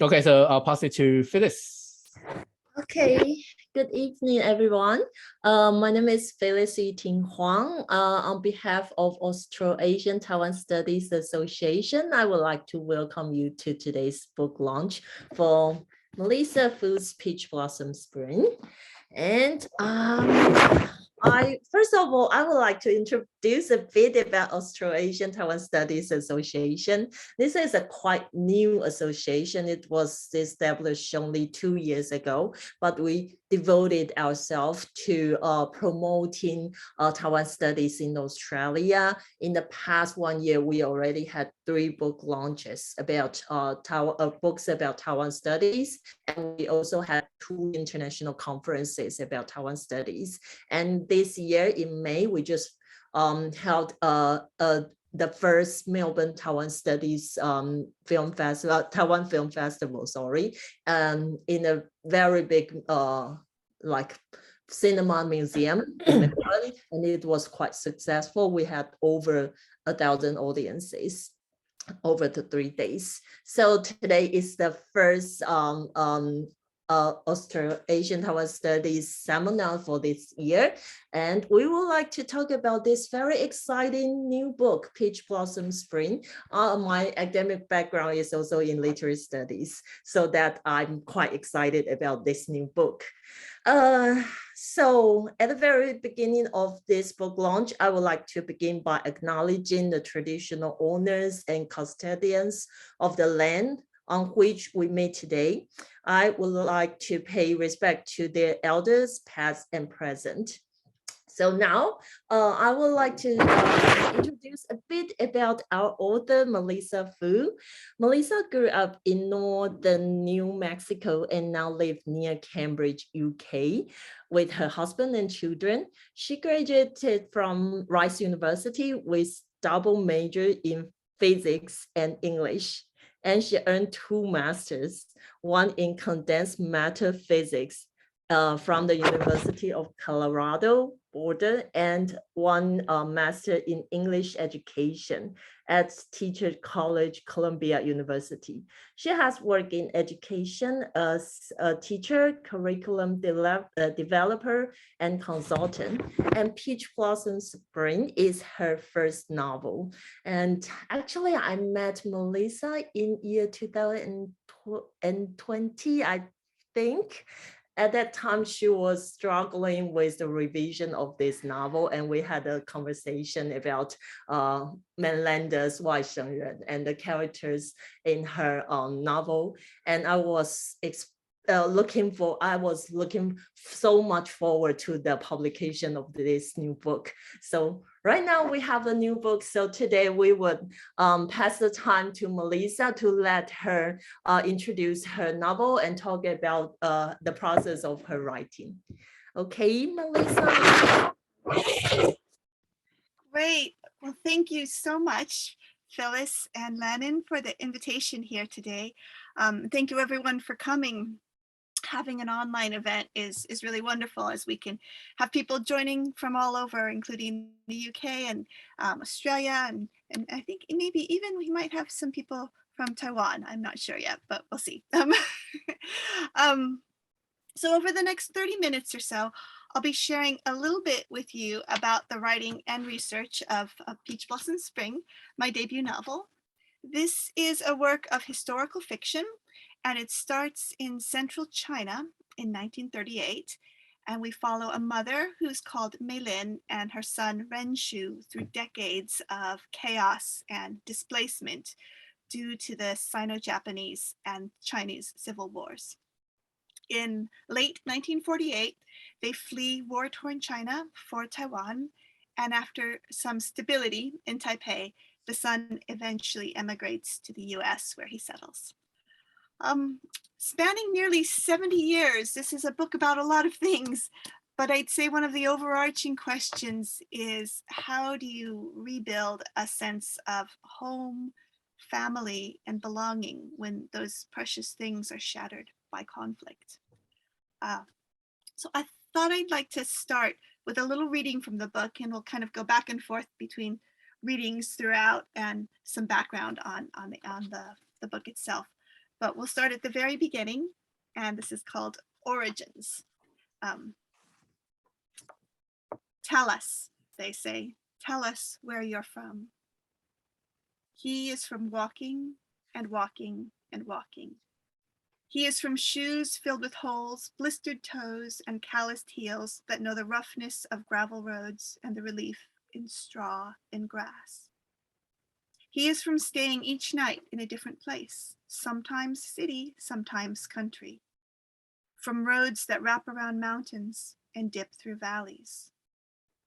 Okay, so I'll pass it to Phyllis. Okay, good evening, everyone. My name is Phyllis Yiting Huang. On behalf of Australasian Taiwan Studies Association, I would like to welcome you to today's book launch for Melissa Fu's Peach Blossom Spring. And first of all, I would like to introduce a bit about Australasian Taiwan Studies Association. This is a quite new association. It was established only 2 years ago, but we devoted ourselves to promoting Taiwan studies in Australia. In the past 1 year, we already had 3 book launches about books about Taiwan studies, and we also had 2 international conferences about Taiwan studies. And this year in May, we just held the first Melbourne Taiwan Studies Film Festival, Taiwan Film Festival, sorry, in a very big like cinema museum in Melbourne, and it was quite successful. We had over 1,000 audiences over the 3 days. So today is the first Australasian Taiwan Studies seminar for this year. And we would like to talk about this very exciting new book, Peach Blossom Spring. My academic background is also in literary studies, so that I'm quite excited about this new book. So at the very beginning of this book launch, I would like to begin by acknowledging the traditional owners and custodians of the land on which we meet today. I would like to pay respect to their elders, past and present. So now I would like to introduce a bit about our author, Melissa Fu. Melissa grew up in northern New Mexico and now lives near Cambridge, UK, with her husband and children. She graduated from Rice University with double major in physics and English. And she earned 2 masters, one in condensed matter physics from the University of Colorado Boulder, and one master in English education at Teachers College, Columbia University. She has worked in education as a teacher, curriculum developer, and consultant. And Peach Blossom Spring is her first novel. And actually, I met Melissa in year 2020, I think. At that time, she was struggling with the revision of this novel, and we had a conversation about Mainlanders Wai Shengren and the characters in her novel. And I was looking so much forward to the publication of this new book. So right now we have a new book. So today we would pass the time to Melissa to let her introduce her novel and talk about the process of her writing. Okay, Melissa. Great. Well, thank you so much, Phyllis and Lennon, for the invitation here today. Thank you everyone for coming. Having an online event is really wonderful, as we can have people joining from all over, including the UK and Australia, and I think maybe even we might have some people from Taiwan. I'm not sure yet, but we'll see. So over the next 30 minutes or so, I'll be sharing a little bit with you about the writing and research of Peach Blossom Spring, my debut novel. This is a work of historical fiction, and it starts in central China in 1938. And we follow a mother who's called Mei Lin and her son Ren Shu through decades of chaos and displacement due to the Sino-Japanese and Chinese civil wars. In late 1948, they flee war-torn China for Taiwan, and after some stability in Taipei, the son eventually emigrates to the US, where he settles. Spanning nearly 70 years, this is a book about a lot of things, but I'd say one of the overarching questions is, how do you rebuild a sense of home, family, and belonging when those precious things are shattered by conflict? So I thought I'd like to start with a little reading from the book, and we'll kind of go back and forth between readings throughout and some background on the book itself. But we'll start at the very beginning, and this is called Origins. Tell us, they say, tell us where you're from. He is from walking and walking and walking. He is from shoes filled with holes, blistered toes, and calloused heels that know the roughness of gravel roads and the relief in straw and grass. He is from staying each night in a different place, sometimes city, sometimes country. From roads that wrap around mountains and dip through valleys.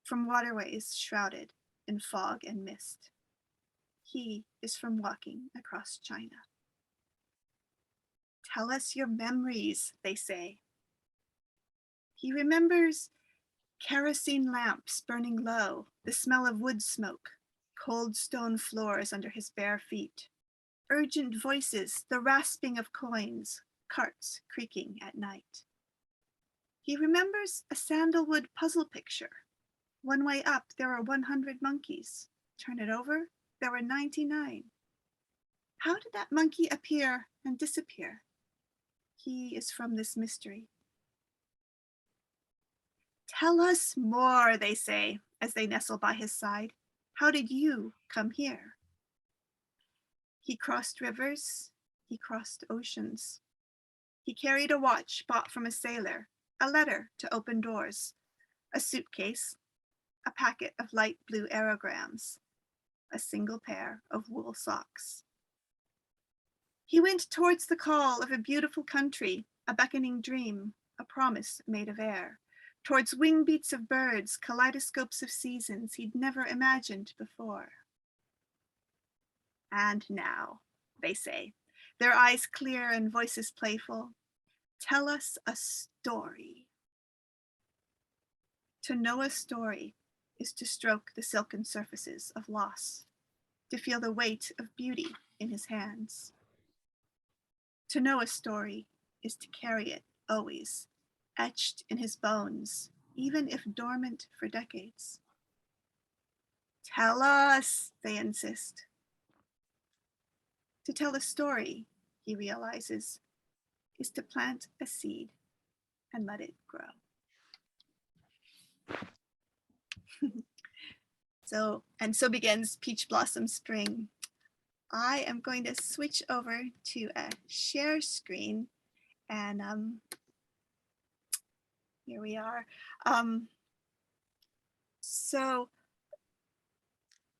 From waterways shrouded in fog and mist. He is from walking across China. Tell us your memories, they say. He remembers kerosene lamps burning low, the smell of wood smoke, cold stone floors under his bare feet, urgent voices, the rasping of coins, carts creaking at night. He remembers a sandalwood puzzle picture. One way up, there are 100 monkeys. Turn it over, there were 99. How did that monkey appear and disappear? He is from this mystery. Tell us more, they say, as they nestle by his side. How did you come here? He crossed rivers, he crossed oceans. He carried a watch bought from a sailor, a letter to open doors, a suitcase, a packet of light blue aerograms, a single pair of wool socks. He went towards the call of a beautiful country, a beckoning dream, a promise made of air, towards wing beats of birds, kaleidoscopes of seasons he'd never imagined before. And now, they say, their eyes clear and voices playful, tell us a story. To know a story is to stroke the silken surfaces of loss, to feel the weight of beauty in his hands. To know a story is to carry it always, etched in his bones, even if dormant for decades. Tell us, they insist. To tell a story, he realizes, is to plant a seed and let it grow. So begins Peach Blossom Spring. I am going to switch over to a share screen, and here we are. So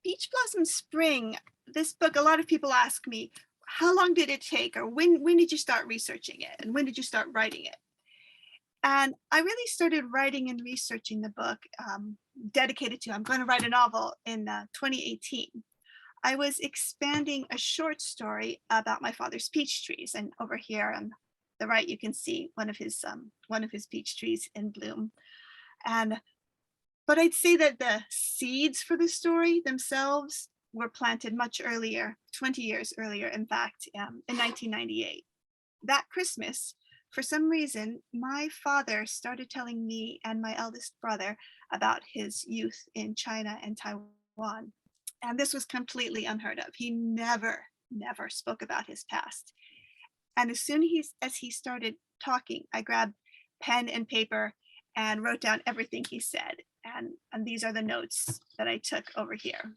Peach Blossom Spring, this book, a lot of people ask me, how long did it take, or when did you start researching it, and when did you start writing it? And I really started writing and researching the book dedicated to, I'm going to write a novel in 2018. I was expanding a short story about my father's peach trees, and over here on the right you can see one of his peach trees in bloom. But I'd say that the seeds for the story themselves were planted much earlier, 20 years earlier, in fact, in 1998. That Christmas, for some reason, my father started telling me and my eldest brother about his youth in China and Taiwan. And this was completely unheard of. He never spoke about his past. And as soon as he started talking, I grabbed pen and paper and wrote down everything he said. And these are the notes that I took over here.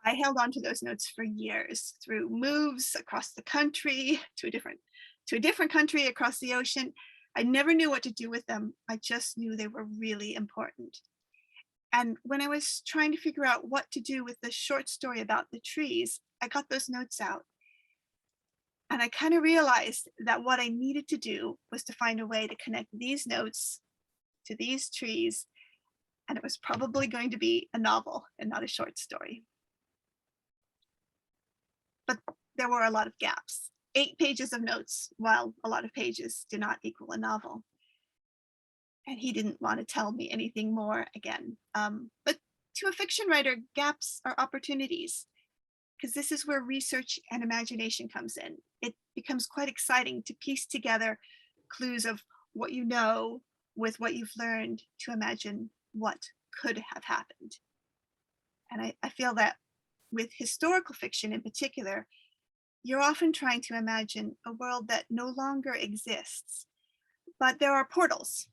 I held on to those notes for years, through moves across the country, to a different country across the ocean. I never knew what to do with them. I just knew they were really important. And when I was trying to figure out what to do with the short story about the trees, I got those notes out. And I kind of realized that what I needed to do was to find a way to connect these notes to these trees. And it was probably going to be a novel and not a short story. But there were a lot of gaps. 8 pages of notes, while a lot of pages do not equal a novel. And he didn't want to tell me anything more again. But to a fiction writer, gaps are opportunities, because this is where research and imagination comes in. It becomes quite exciting to piece together clues of what you know with what you've learned to imagine what could have happened. And I feel that with historical fiction in particular, you're often trying to imagine a world that no longer exists, but there are portals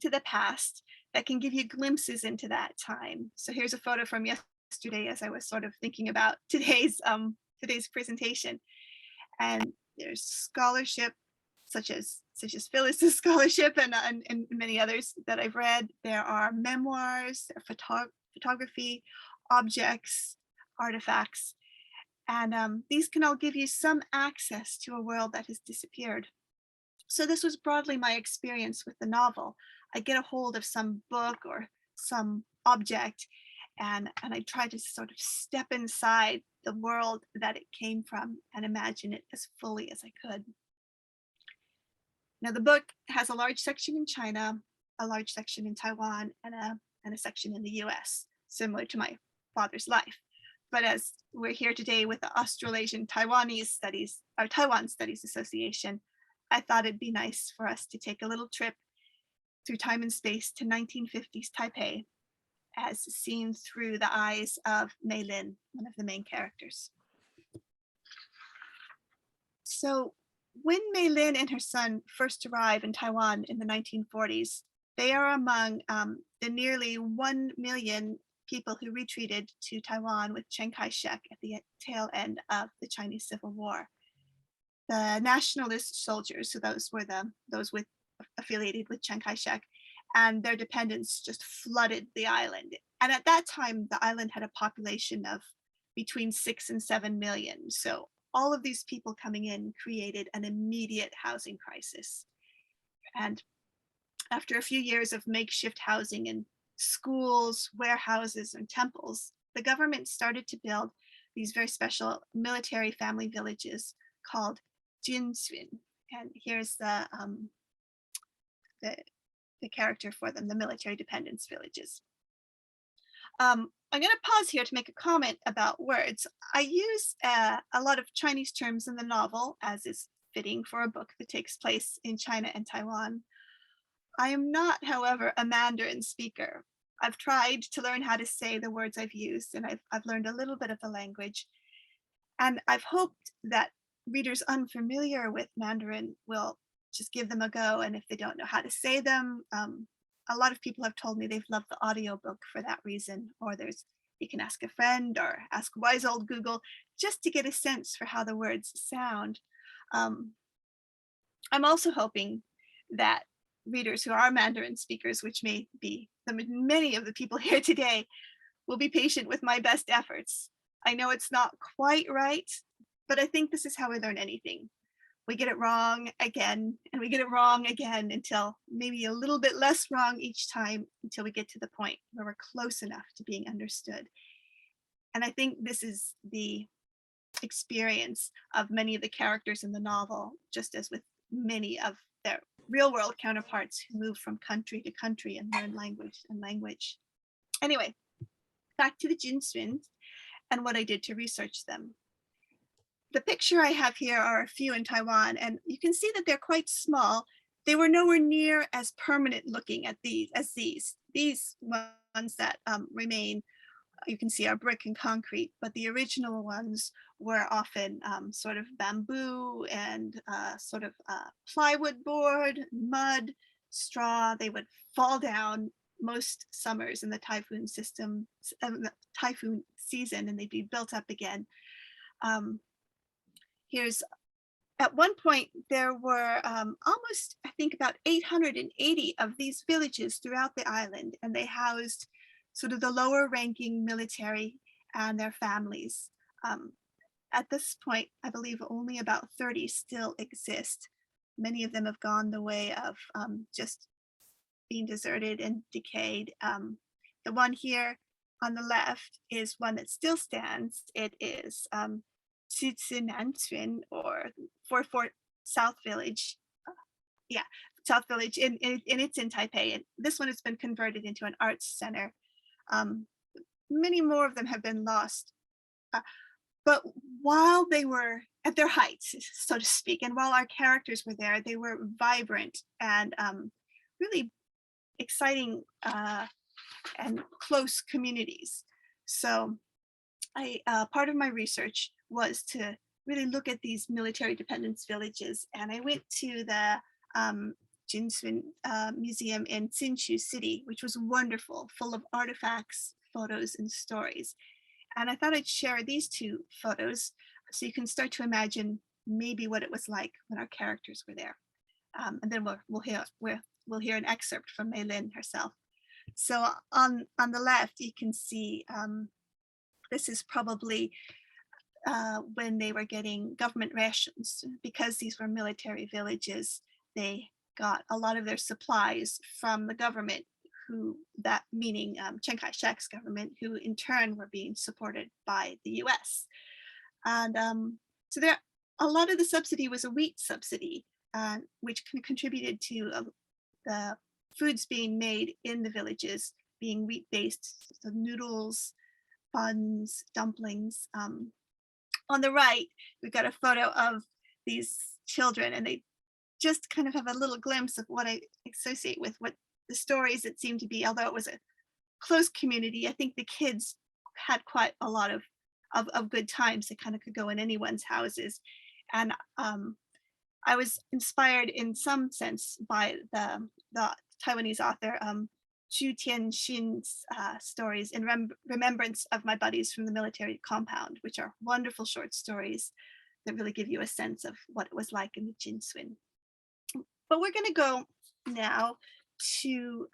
to the past that can give you glimpses into that time. So here's a photo from yesterday as I was sort of thinking about today's presentation. And there's scholarship such as Phyllis's scholarship and many others that I've read. There are memoirs, photography, objects, artifacts, and these can all give you some access to a world that has disappeared. So this was broadly my experience with the novel. I get a hold of some book or some object, and I try to sort of step inside the world that it came from and imagine it as fully as I could. Now the book has a large section in China, a large section in Taiwan, and a section in the US, similar to my father's life. But as we're here today with the Australasian Taiwanese Studies, or Taiwan Studies Association, I thought it'd be nice for us to take a little trip through time and space to 1950s Taipei, as seen through the eyes of Mei Lin, one of the main characters. So when Mei Lin and her son first arrive in Taiwan in the 1940s, they are among the nearly 1 million people who retreated to Taiwan with Chiang Kai-shek at the tail end of the Chinese Civil War. The nationalist soldiers, so those were those affiliated with Chiang Kai-shek, and their dependents just flooded the island. And at that time, the island had a population of between 6 and 7 million. So all of these people coming in created an immediate housing crisis. And after a few years of makeshift housing in schools, warehouses, and temples, the government started to build these very special military family villages called Jinsuen. And here's the character for them, the military dependence villages. I'm going to pause here to make a comment about words. I use a lot of Chinese terms in the novel, as is fitting for a book that takes place in China and Taiwan. I am not, however, a Mandarin speaker. I've tried to learn how to say the words I've used, and I've learned a little bit of the language. And I've hoped that readers unfamiliar with Mandarin will just give them a go. And if they don't know how to say them, a lot of people have told me they've loved the audiobook for that reason. Or you can ask a friend or ask wise old Google just to get a sense for how the words sound. I'm also hoping that readers who are Mandarin speakers, which may be many of the people here today, will be patient with my best efforts. I know it's not quite right, but I think this is how we learn anything. We get it wrong again, and we get it wrong again until maybe a little bit less wrong each time, until we get to the point where we're close enough to being understood. And I think this is the experience of many of the characters in the novel, just as with many of their real world counterparts who move from country to country and learn language. Anyway, back to the Jinsuen and what I did to research them. The picture I have here are a few in Taiwan, and you can see that they're quite small. They were nowhere near as permanent looking as these. These ones that remain, you can see, are brick and concrete, but the original ones were often sort of bamboo and sort of plywood board, mud, straw. They would fall down most summers in the typhoon season, and they'd be built up again. Here's, at one point, there were almost, I think, about 880 of these villages throughout the island, and they housed sort of the lower ranking military and their families. At this point, I believe only about 30 still exist. Many of them have gone the way of just being deserted and decayed. The one here on the left is one that still stands. It is Nanquan, or 44 South Village. South Village, and it's in Taipei. And this one has been converted into an arts center. Many more of them have been lost. But while they were at their heights, so to speak, and while our characters were there, they were vibrant and really exciting and close communities. So part of my research was to really look at these military dependence villages. And I went to the Jinswin Museum in Hsinchu City, which was wonderful, full of artifacts, photos, and stories. And I thought I'd share these two photos so you can start to imagine maybe what it was like when our characters were there. And then we'll hear an excerpt from Mei Lin herself. So on the left, you can see this is probably when they were getting government rations. Because these were military villages, they got a lot of their supplies from the government, meaning Chiang Kai-shek's government, who in turn were being supported by the US. And so a lot of the subsidy was a wheat subsidy, which contributed to the foods being made in the villages being wheat-based, so noodles, buns, dumplings. On the right, we've got a photo of these children, and they just kind of have a little glimpse of what I associate with what the stories that seem to be, although it was a close community, I think the kids had quite a lot of good times. They kind of could go in anyone's houses. And I was inspired in some sense by the Taiwanese author Zhu Tianxin's stories in remembrance of my buddies from the military compound, which are wonderful short stories that really give you a sense of what it was like in the Jinswin. But we're going to go now to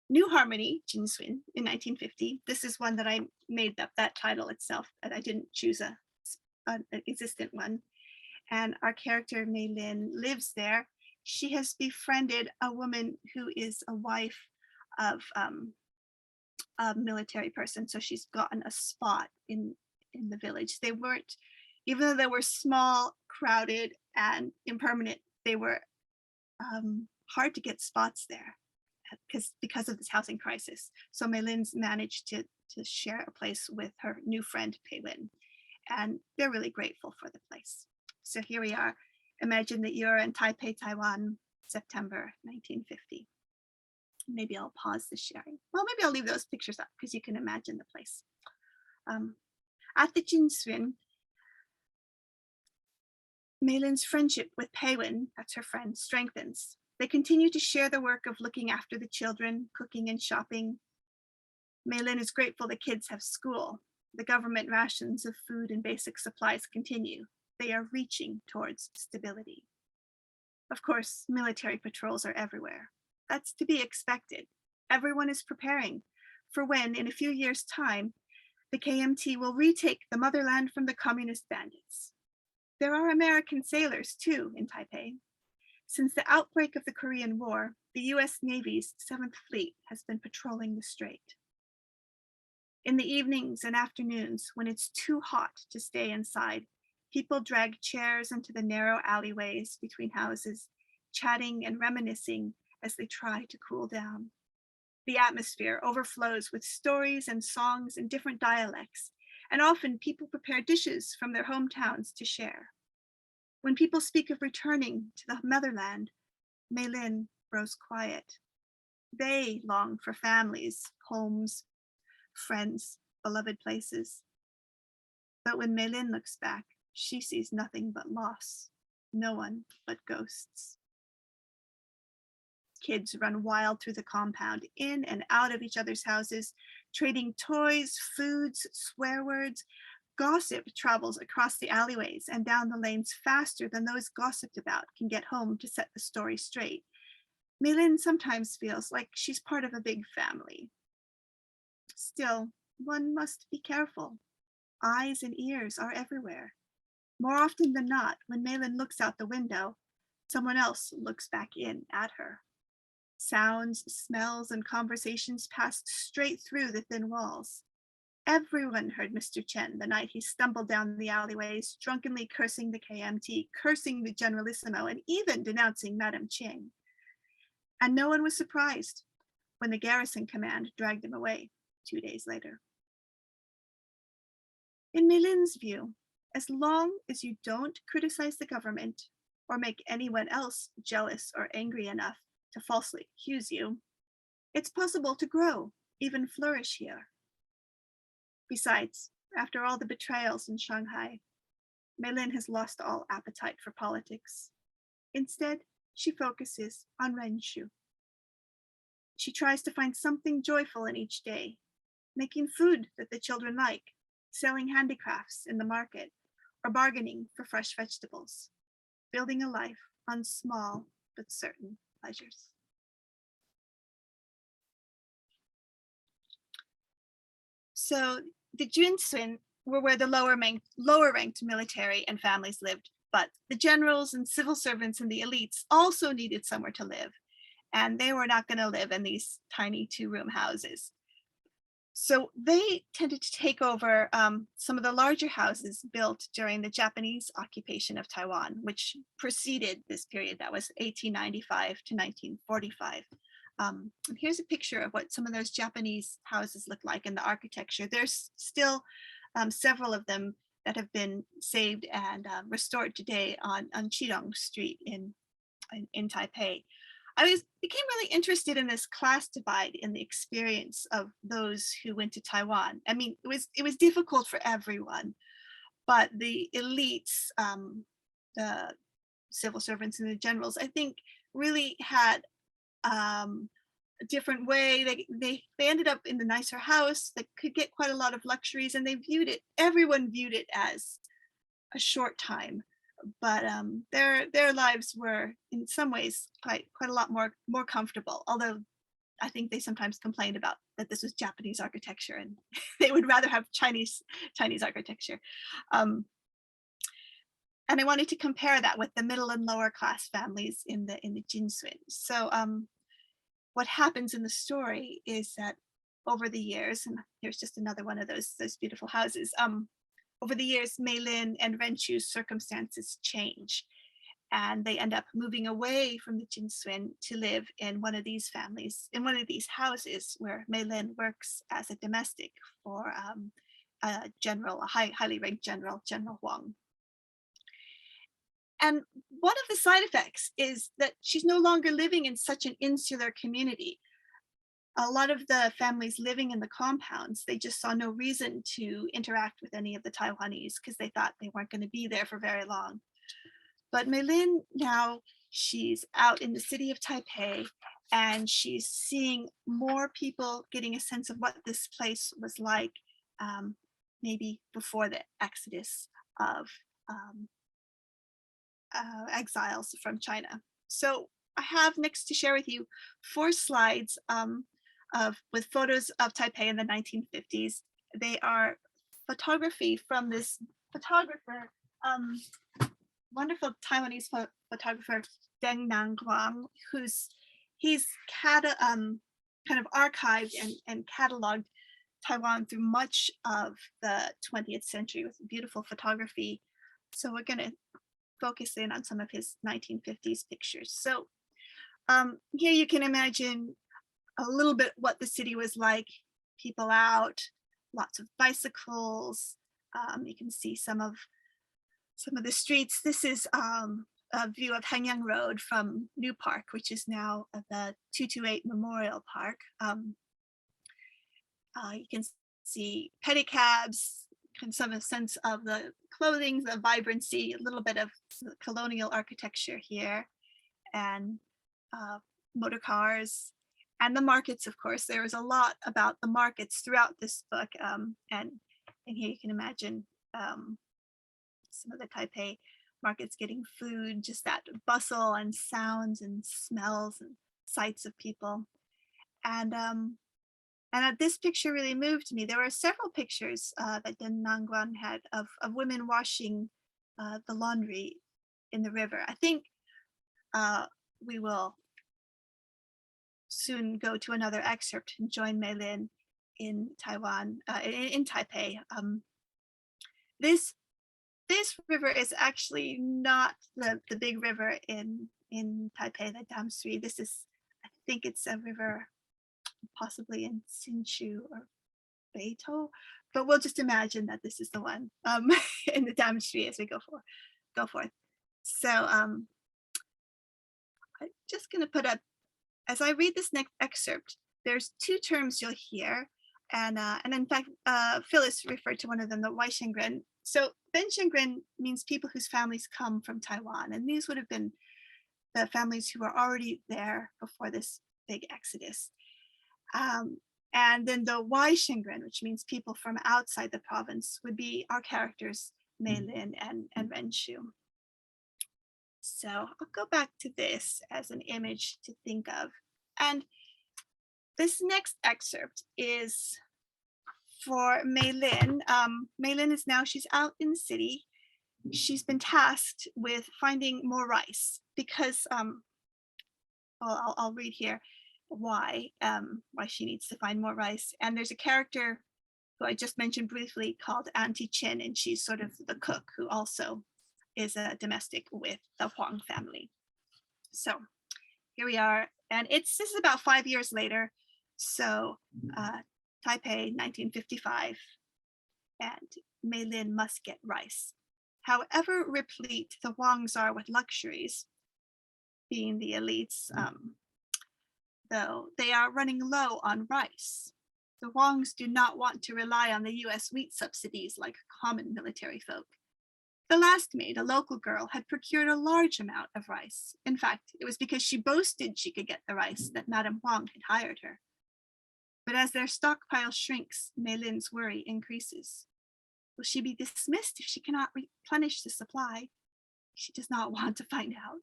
New Harmony, Jinswin, in 1950. This is one that I made up, that title itself, and I didn't choose an existent one. And our character, Mei Lin, lives there. She has befriended a woman who is a wife of a military person, so she's gotten a spot in the village. They weren't, even though they were small, crowded, and impermanent, they were hard to get spots there because of this housing crisis. So Mei Lin's managed to share a place with her new friend Pei Lin, and they're really grateful for the place. So here we are. Imagine that you're in Taipei, Taiwan, September 1950. Maybe I'll pause the sharing. Well, maybe I'll leave those pictures up because you can imagine the place. At the Jinswin, Mei Lin's friendship with Pei Lin, that's her friend, strengthens. They continue to share the work of looking after the children, cooking and shopping. Mei Lin is grateful the kids have school. The government rations of food and basic supplies continue. They are reaching towards stability. Of course, military patrols are everywhere. That's to be expected. Everyone is preparing for when, in a few years' time, the KMT will retake the motherland from the communist bandits. There are American sailors, too, in Taipei. Since the outbreak of the Korean War, the US Navy's 7th Fleet has been patrolling the strait. In the evenings and afternoons, when it's too hot to stay inside, people drag chairs into the narrow alleyways between houses, chatting and reminiscing as they try to cool down. The atmosphere overflows with stories and songs in different dialects, and often people prepare dishes from their hometowns to share. When people speak of returning to the motherland, Mei Lin grows quiet. They long for families, homes, friends, beloved places. But when Mei Lin looks back, she sees nothing but loss, no one but ghosts. Kids run wild through the compound, in and out of each other's houses, trading toys, foods, swear words. Gossip travels across the alleyways and down the lanes faster than those gossiped about can get home to set the story straight. Mei Lin sometimes feels like she's part of a big family. Still, one must be careful. Eyes and ears are everywhere. More often than not, when Mei Lin looks out the window, someone else looks back in at her. Sounds, smells, and conversations passed straight through the thin walls. Everyone heard Mr. Chen the night he stumbled down the alleyways, drunkenly cursing the KMT, cursing the Generalissimo, and even denouncing Madame Ching. And no one was surprised when the garrison command dragged him away 2 days later. In Mei Lin's view, as long as you don't criticize the government or make anyone else jealous or angry enough to falsely accuse you, it's possible to grow even flourish here. Besides, after all the betrayals in Shanghai, Mei Lin has lost all appetite for politics. Instead, she focuses on Renshu. She tries to find something joyful in each day, making food that the children like, selling handicrafts in the market, or bargaining for fresh vegetables, building a life on small but certain pleasures. So the Junsun were where the lower ranked military and families lived, but the generals and civil servants and the elites also needed somewhere to live, and they were not going to live in these tiny 2-room houses. So they tended to take over some of the larger houses built during the Japanese occupation of Taiwan, which preceded this period. That was 1895 to 1945. And here's a picture of what some of those Japanese houses look like in the architecture. There's still several of them that have been saved and restored today on Qidong Street in Taipei. I became really interested in this class divide in the experience of those who went to Taiwan. I mean, it was difficult for everyone, but the elites, the civil servants and the generals, I think really had a different way. They ended up in the nicer house that could get quite a lot of luxuries, and everyone viewed it as a short time. But their lives were in some ways quite a lot more comfortable, although I think they sometimes complained about that this was Japanese architecture and they would rather have Chinese architecture. And I wanted to compare that with the middle and lower class families in the Jinsun. So what happens in the story is that over the years, and here's just another one of those beautiful houses, over the years, Mei Lin and Renshu's circumstances change, and they end up moving away from the Jinsun to live in one of these houses where Mei Lin works as a domestic for a highly ranked general, General Huang. And one of the side effects is that she's no longer living in such an insular community. A lot of the families living in the compounds, they just saw no reason to interact with any of the Taiwanese because they thought they weren't going to be there for very long. But Mei Lin now, she's out in the city of Taipei, and she's seeing more people getting a sense of what this place was like maybe before the exodus of exiles from China. So I have next to share with you 4 slides with photos of Taipei in the 1950s. They are photography from this photographer, wonderful Taiwanese photographer Deng Nanguang, he's kind of archived and cataloged Taiwan through much of the 20th century with beautiful photography. So we're going to focus in on some of his 1950s pictures. So here you can imagine a little bit what the city was like. People out, lots of bicycles. You can see some of the streets. This is a view of Hanyang Road from New Park, which is now the 228 Memorial Park. You can see pedicabs, some sense of the clothing, the vibrancy, a little bit of colonial architecture here, and motor cars, and the markets, of course. There was a lot about the markets throughout this book, and here you can imagine some of the Taipei markets getting food, just that bustle and sounds and smells and sights of people. And this picture really moved me. There were several pictures that Deng Nanguang had of women washing the laundry in the river. I think we will soon go to another excerpt and join Mei Lin in Taiwan, in Taipei. This river is actually not the big river in Taipei, the Dam Sui. This is, I think it's a river possibly in Hsinchu or Beitou, but we'll just imagine that this is the one in the Dam Sui as we go forth. So I'm just going to put up, as I read this next excerpt, there's two terms you'll hear, and in fact, Phyllis referred to one of them, the Waishengren. So Benshengren means people whose families come from Taiwan, and these would have been the families who were already there before this big exodus. And then the Waishengren, which means people from outside the province, would be our characters, Mei Lin and Ren Shu. So I'll go back to this as an image to think of. And this next excerpt is for Mei Lin. Mei Lin is now, she's out in the city. She's been tasked with finding more rice because, well, I'll read here why she needs to find more rice. And there's a character who I just mentioned briefly called Auntie Chin, and she's sort of the cook who also is a domestic with the Huang family. So here we are, and this is about 5 years later. So Taipei, 1955, and Mei Lin must get rice. However replete the Huangs are with luxuries, being the elites, though they are running low on rice. The Huangs do not want to rely on the US wheat subsidies like common military folk. The last maid, a local girl, had procured a large amount of rice. In fact, it was because she boasted she could get the rice that Madame Huang had hired her. But as their stockpile shrinks, Mei Lin's worry increases. Will she be dismissed if she cannot replenish the supply? She does not want to find out.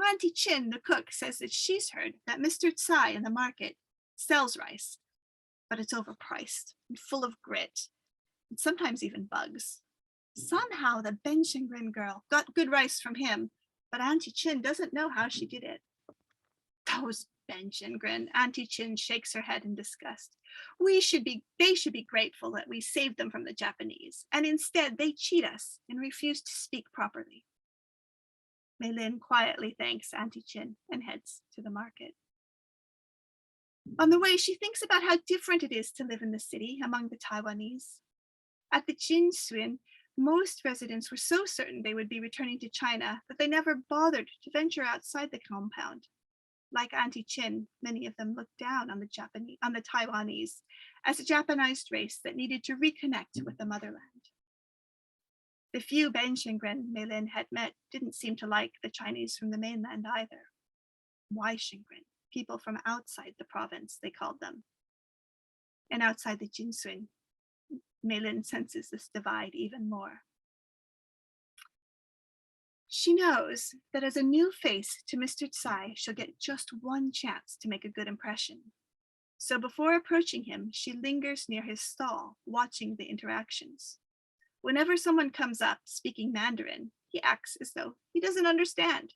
Auntie Chin, the cook, says that she's heard that Mr. Tsai in the market sells rice, but it's overpriced and full of grit, and sometimes even bugs. Somehow the Benshengren girl got good rice from him, but Auntie Chin doesn't know how she did it. Those Benshengren, Auntie Chin shakes her head in disgust. They should be grateful that we saved them from the Japanese, and instead they cheat us and refuse to speak properly. Mei Lin quietly thanks Auntie Chin and heads to the market. On the way, she thinks about how different it is to live in the city among the Taiwanese. At the Jinsuin, most residents were so certain they would be returning to China that they never bothered to venture outside the compound. Like Auntie Chin, many of them looked down on the Taiwanese as a Japanized race that needed to reconnect with the motherland. The few Benshengren Mei Lin had met didn't seem to like the Chinese from the mainland either. Waishengren, people from outside the province, they called them. And outside the Jinsuin, Mei Lin senses this divide even more. She knows that as a new face to Mr. Tsai, she'll get just one chance to make a good impression. So before approaching him, she lingers near his stall, watching the interactions. Whenever someone comes up speaking Mandarin, he acts as though he doesn't understand.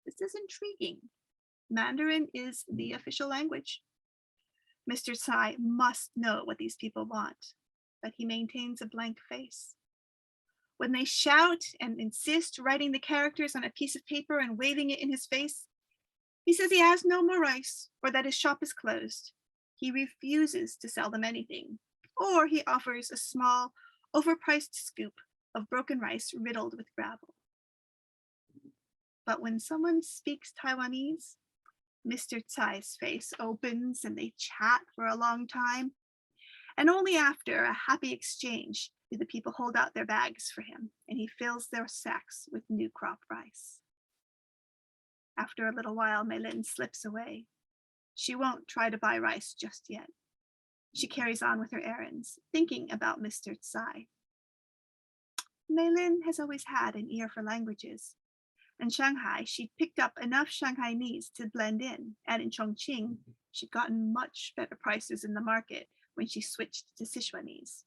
This is intriguing. Mandarin is the official language. Mr. Tsai must know what these people want, but he maintains a blank face. When they shout and insist, writing the characters on a piece of paper and waving it in his face, he says he has no more rice or that his shop is closed. He refuses to sell them anything, or he offers a small, overpriced scoop of broken rice riddled with gravel. But when someone speaks Taiwanese, Mr. Tsai's face opens and they chat for a long time. And only after a happy exchange do the people hold out their bags for him, and he fills their sacks with new crop rice. After a little while, Mei Lin slips away. She won't try to buy rice just yet. She carries on with her errands, thinking about Mr. Tsai. Mei Lin has always had an ear for languages. In Shanghai, she'd picked up enough Shanghainese to blend in, and in Chongqing, she'd gotten much better prices in the market when she switched to Sichuanese.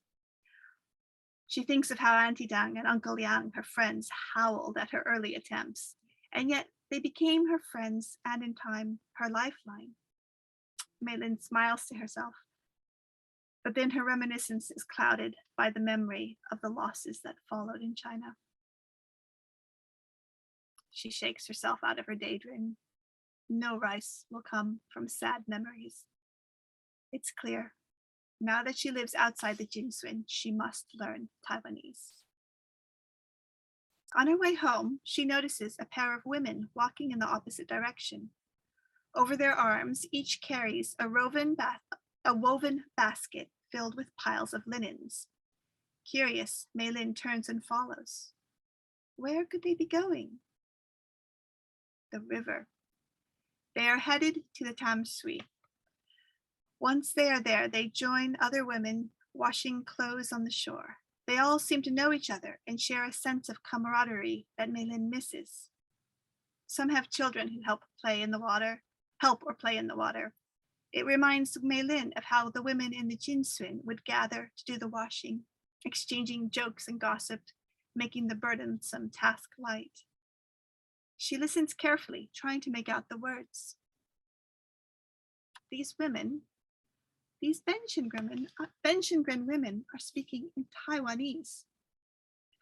She thinks of how Auntie Dang and Uncle Liang, her friends, howled at her early attempts, and yet they became her friends and in time, her lifeline. Mei Lin smiles to herself, but then her reminiscence is clouded by the memory of the losses that followed in China. She shakes herself out of her daydream. No rice will come from sad memories. It's clear. Now that she lives outside the Jinsuin, she must learn Taiwanese. On her way home, she notices a pair of women walking in the opposite direction. Over their arms, each carries a woven basket filled with piles of linens. Curious, Mei Lin turns and follows. Where could they be going? The river. They are headed to the Tamsui. Once they are there, they join other women washing clothes on the shore. They all seem to know each other and share a sense of camaraderie that Mei Lin misses. Some have children who help or play in the water. It reminds Mei Lin of how the women in the Jinsun would gather to do the washing, exchanging jokes and gossip, making the burdensome task light. She listens carefully, trying to make out the words. These Benshengren women are speaking in Taiwanese.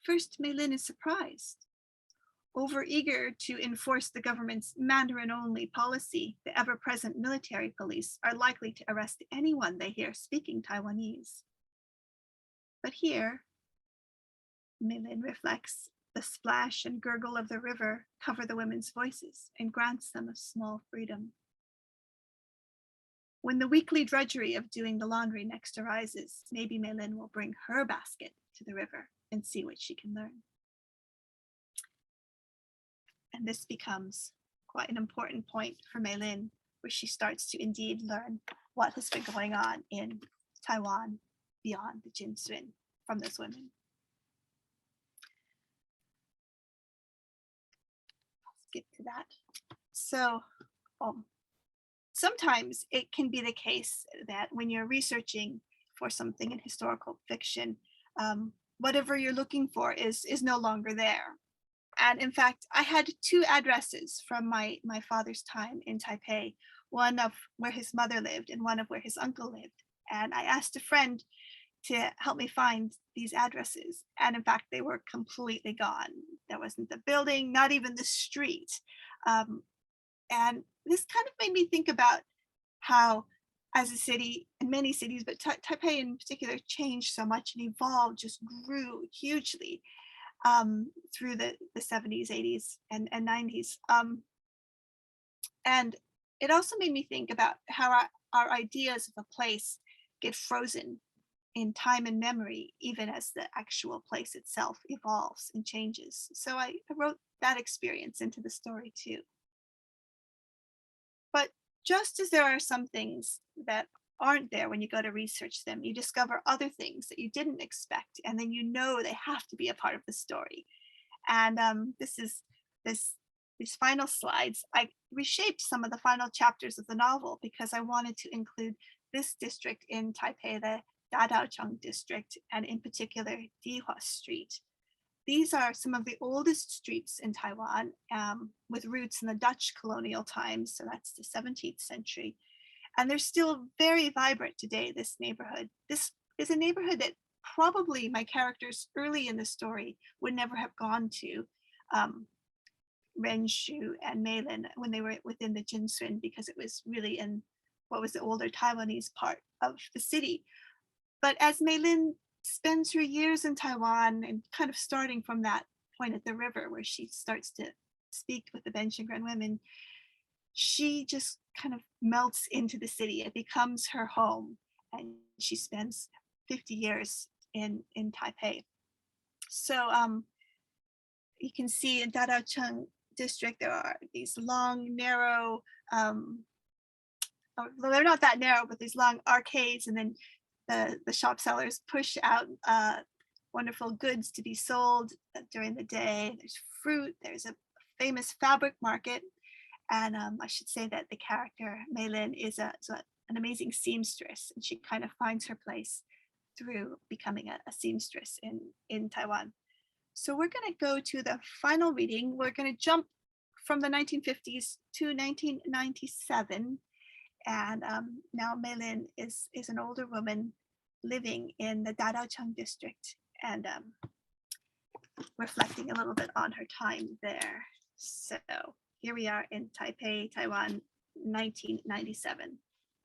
First, Mei Lin is surprised. Overeager to enforce the government's Mandarin-only policy, the ever-present military police are likely to arrest anyone they hear speaking Taiwanese. But here, Mei Lin reflects, the splash and gurgle of the river cover the women's voices and grants them a small freedom. When the weekly drudgery of doing the laundry next arises, maybe Mei Lin will bring her basket to the river and see what she can learn. And this becomes quite an important point for Mei Lin, where she starts to indeed learn what has been going on in Taiwan beyond the Jinsun from those women. I'll skip to that. So sometimes it can be the case that when you're researching for something in historical fiction, whatever you're looking for is no longer there. And in fact, I had two addresses from my father's time in Taipei, one of where his mother lived and one of where his uncle lived. And I asked a friend to help me find these addresses. And in fact, they were completely gone. There wasn't the building, not even the street. And this kind of made me think about how, as a city, and many cities, but Taipei in particular, changed so much and evolved, just grew hugely through the 70s, 80s, and 90s. And it also made me think about how our ideas of a place get frozen in time and memory, even as the actual place itself evolves and changes. So I wrote that experience into the story too. But just as there are some things that aren't there when you go to research them, you discover other things that you didn't expect, and then you know they have to be a part of the story. And these final slides, I reshaped some of the final chapters of the novel because I wanted to include this district in Taipei, the Dadaocheng district, and in particular Dihua Street. These are some of the oldest streets in Taiwan, with roots in the Dutch colonial times, so that's the 17th century. And they're still very vibrant today, this neighborhood. This is a neighborhood that probably my characters early in the story would never have gone to, Ren Xu and Mei Lin, when they were within the Jinsun, because it was really in what was the older Taiwanese part of the city. But as Mei Lin spends her years in Taiwan, and kind of starting from that point at the river where she starts to speak with the Benshengren women, she just kind of melts into the city. It becomes her home, and she spends 50 years in Taipei. So you can see in Dadaocheng district, there are these long, narrow, well, they're not that narrow, but these long arcades, and then the shop sellers push out wonderful goods to be sold during the day. There's fruit, there's a famous fabric market. And I should say that the character Mei Lin is an amazing seamstress, and she kind of finds her place through becoming a seamstress in Taiwan. So we're going to go to the final reading. We're going to jump from the 1950s to 1997. And now Mei Lin is an older woman living in the Dadaocheng district and reflecting a little bit on her time there. So here we are in Taipei, Taiwan, 1997.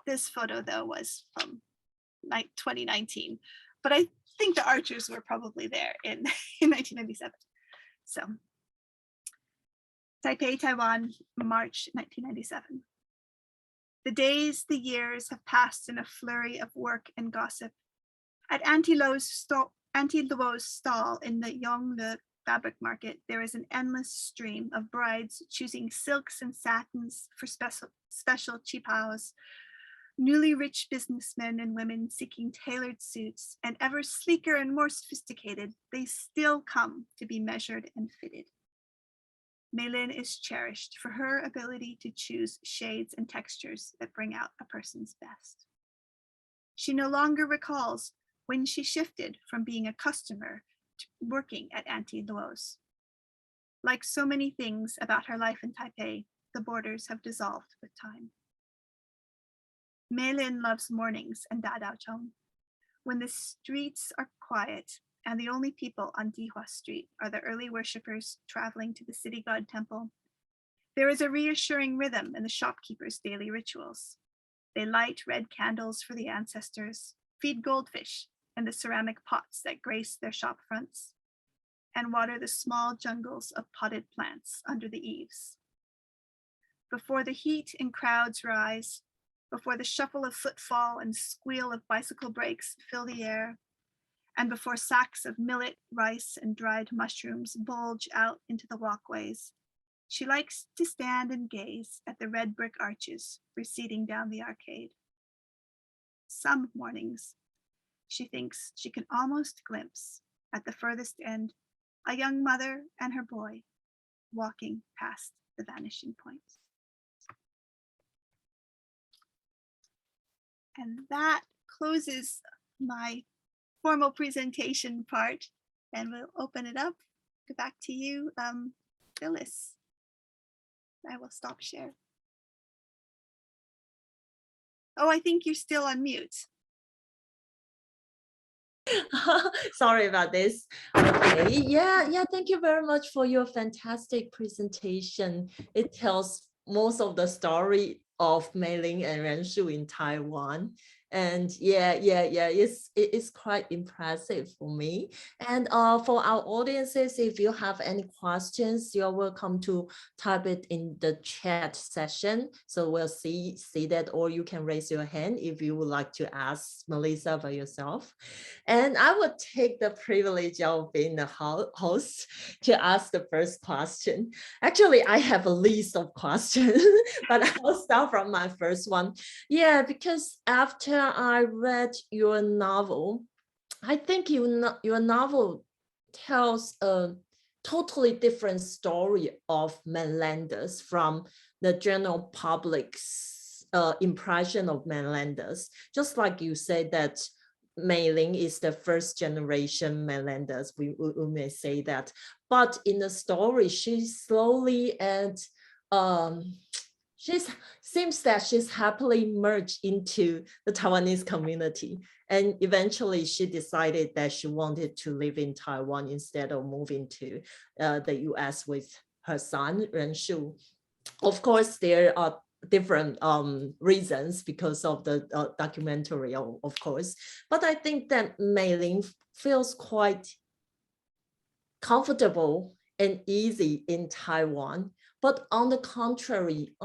This photo, though, was from 2019, but I think the archers were probably there in 1997. So Taipei, Taiwan, March 1997. The days, the years have passed in a flurry of work and gossip. At Auntie Lo's stall in the Yongle fabric market, there is an endless stream of brides choosing silks and satins for special chipaos, newly rich businessmen and women seeking tailored suits, and ever sleeker and more sophisticated, they still come to be measured and fitted. Meilin is cherished for her ability to choose shades and textures that bring out a person's best. She no longer recalls when she shifted from being a customer to working at Auntie Lo's. Like so many things about her life in Taipei, the borders have dissolved with time. Meilin loves mornings and Dadaochong, when the streets are quiet and the only people on Dihua Street are the early worshippers traveling to the city god temple. There is a reassuring rhythm in the shopkeepers' daily rituals. They light red candles for the ancestors, feed goldfish in the ceramic pots that grace their shop fronts, and water the small jungles of potted plants under the eaves. Before the heat and crowds rise, before the shuffle of footfall and squeal of bicycle brakes fill the air, and before sacks of millet, rice, and dried mushrooms bulge out into the walkways, she likes to stand and gaze at the red brick arches receding down the arcade. Some mornings, she thinks she can almost glimpse, at the furthest end, a young mother and her boy walking past the vanishing point. And that closes my formal presentation part, and we'll open it up. Back to you, Phyllis. I will stop share. Oh, I think you're still on mute. Sorry about this. Okay, yeah, thank you very much for your fantastic presentation. It tells most of the story of Meilin and Renshu in Taiwan. And it's quite impressive for me. And for our audiences, if you have any questions, you're welcome to type it in the chat session. So we'll see that, or you can raise your hand if you would like to ask Melissa by yourself. And I would take the privilege of being the host to ask the first question. Actually, I have a list of questions, but I'll start from my first one. Yeah, because after I read your novel, I think your novel tells a totally different story of mainlanders from the general public's impression of mainlanders. Just like you said that Meilin is the first generation mainlanders, we may say that. But in the story, she slowly and seems that she's happily merged into the Taiwanese community. And eventually she decided that she wanted to live in Taiwan instead of moving to the US with her son, Renshu. Of course, there are different reasons because of the documentary, of course. But I think that Meilin feels quite comfortable and easy in Taiwan. But on the contrary,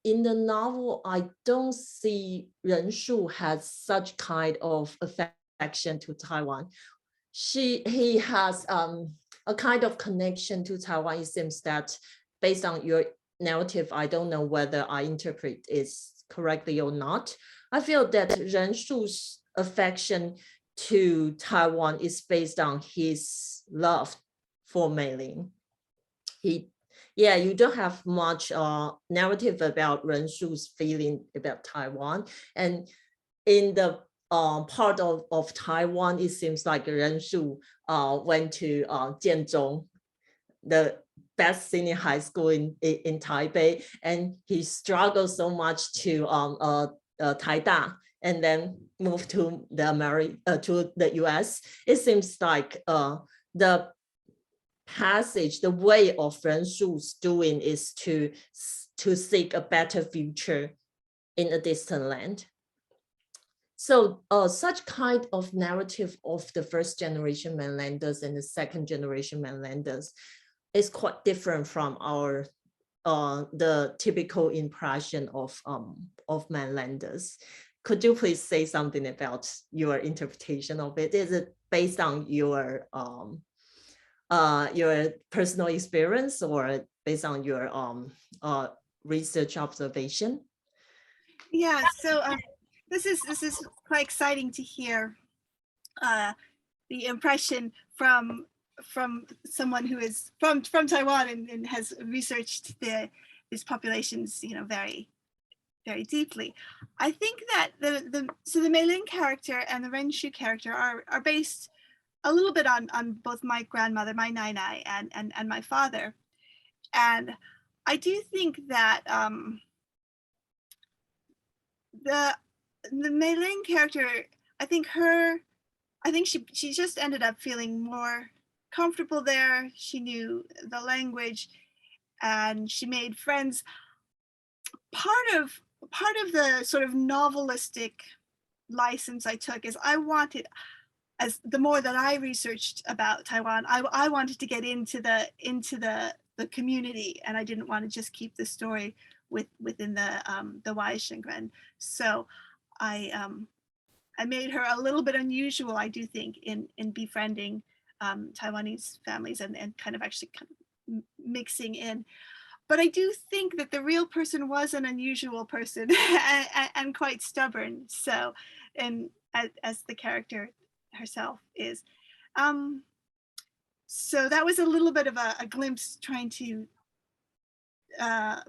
in the novel, I don't see Renshu has such kind of affection to Taiwan. He has a kind of connection to Taiwan. It seems that based on your narrative, I don't know whether I interpret it correctly or not. I feel that Renshu's affection to Taiwan is based on his love for Meilin. You don't have much narrative about Renshu's feeling about Taiwan. And in the part of Taiwan, it seems like Renshu went to Jianzhong, the best senior high school in Taipei, and he struggled so much to Taida and then moved to the US. It seems like the passage, the way of Renshu's doing is to seek a better future in a distant land. So such kind of narrative of the first generation mainlanders and the second generation mainlanders is quite different from our the typical impression of of mainlanders. Could you please say something about your interpretation of it? Is it based on your personal experience or based on your research observation? Yeah, so this is quite exciting to hear the impression from someone who is from Taiwan and has researched these populations, you know, very deeply. I think that the Mei Lin character and the Ren Shu character are based a little bit on both my grandmother, my Nai Nai, and my father. And I do think that the Mei Lin character, I think she just ended up feeling more comfortable there. She knew the language and she made friends. Part of the sort of novelistic license I took is I wanted, as the more that I researched about Taiwan, I wanted to get into the community, and I didn't want to just keep the story within the Wai Shengren. So I made her a little bit unusual, I do think, in befriending Taiwanese families and kind of actually mixing in. But I do think that the real person was an unusual person and quite stubborn. So, and as the character herself is. So that was a little bit of a glimpse trying to,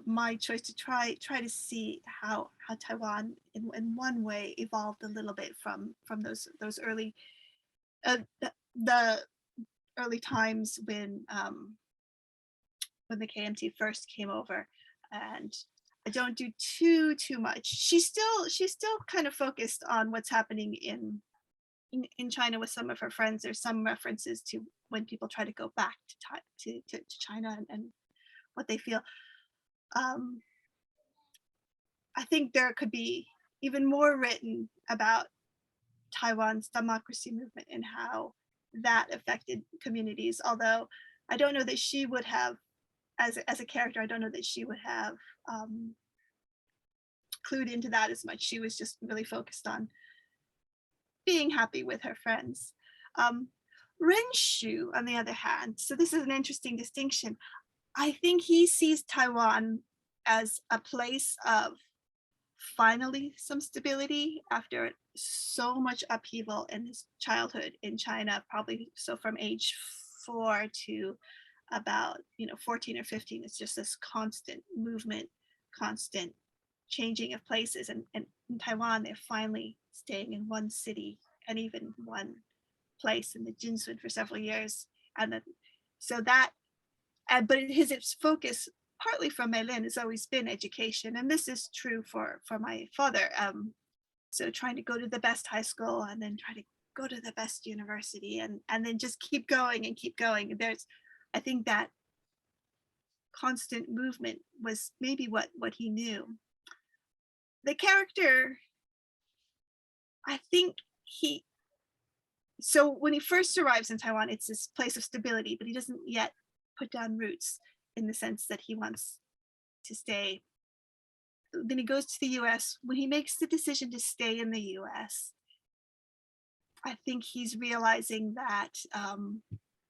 my choice to try to see how Taiwan in one way evolved a little bit from those early, the early times when the KMT first came over. And I don't do too much. She's still kind of focused on what's happening in China with some of her friends. There's some references to when people try to go back to China and what they feel. I think there could be even more written about Taiwan's democracy movement and how that affected communities. Although I don't know that she would have, as a character, I don't know that she would have clued into that as much. She was just really focused on being happy with her friends. Ren Shu, on the other hand, so this is an interesting distinction. I think he sees Taiwan as a place of finally some stability after so much upheaval in his childhood in China, probably so from age 4 to about 14 or 15. It's just this constant movement, constant changing of places, and in Taiwan they're finally staying in one city and even one place in the Jinsun for several years. And then so that, but his focus partly from Mei Lin has always been education, and this is true for my father. So trying to go to the best high school and then try to go to the best university and then just keep going and keep going. I think that constant movement was maybe what he knew. The character, I think so when he first arrives in Taiwan, it's this place of stability, but he doesn't yet put down roots in the sense that he wants to stay. Then he goes to the US. When he makes the decision to stay in the US, I think he's realizing that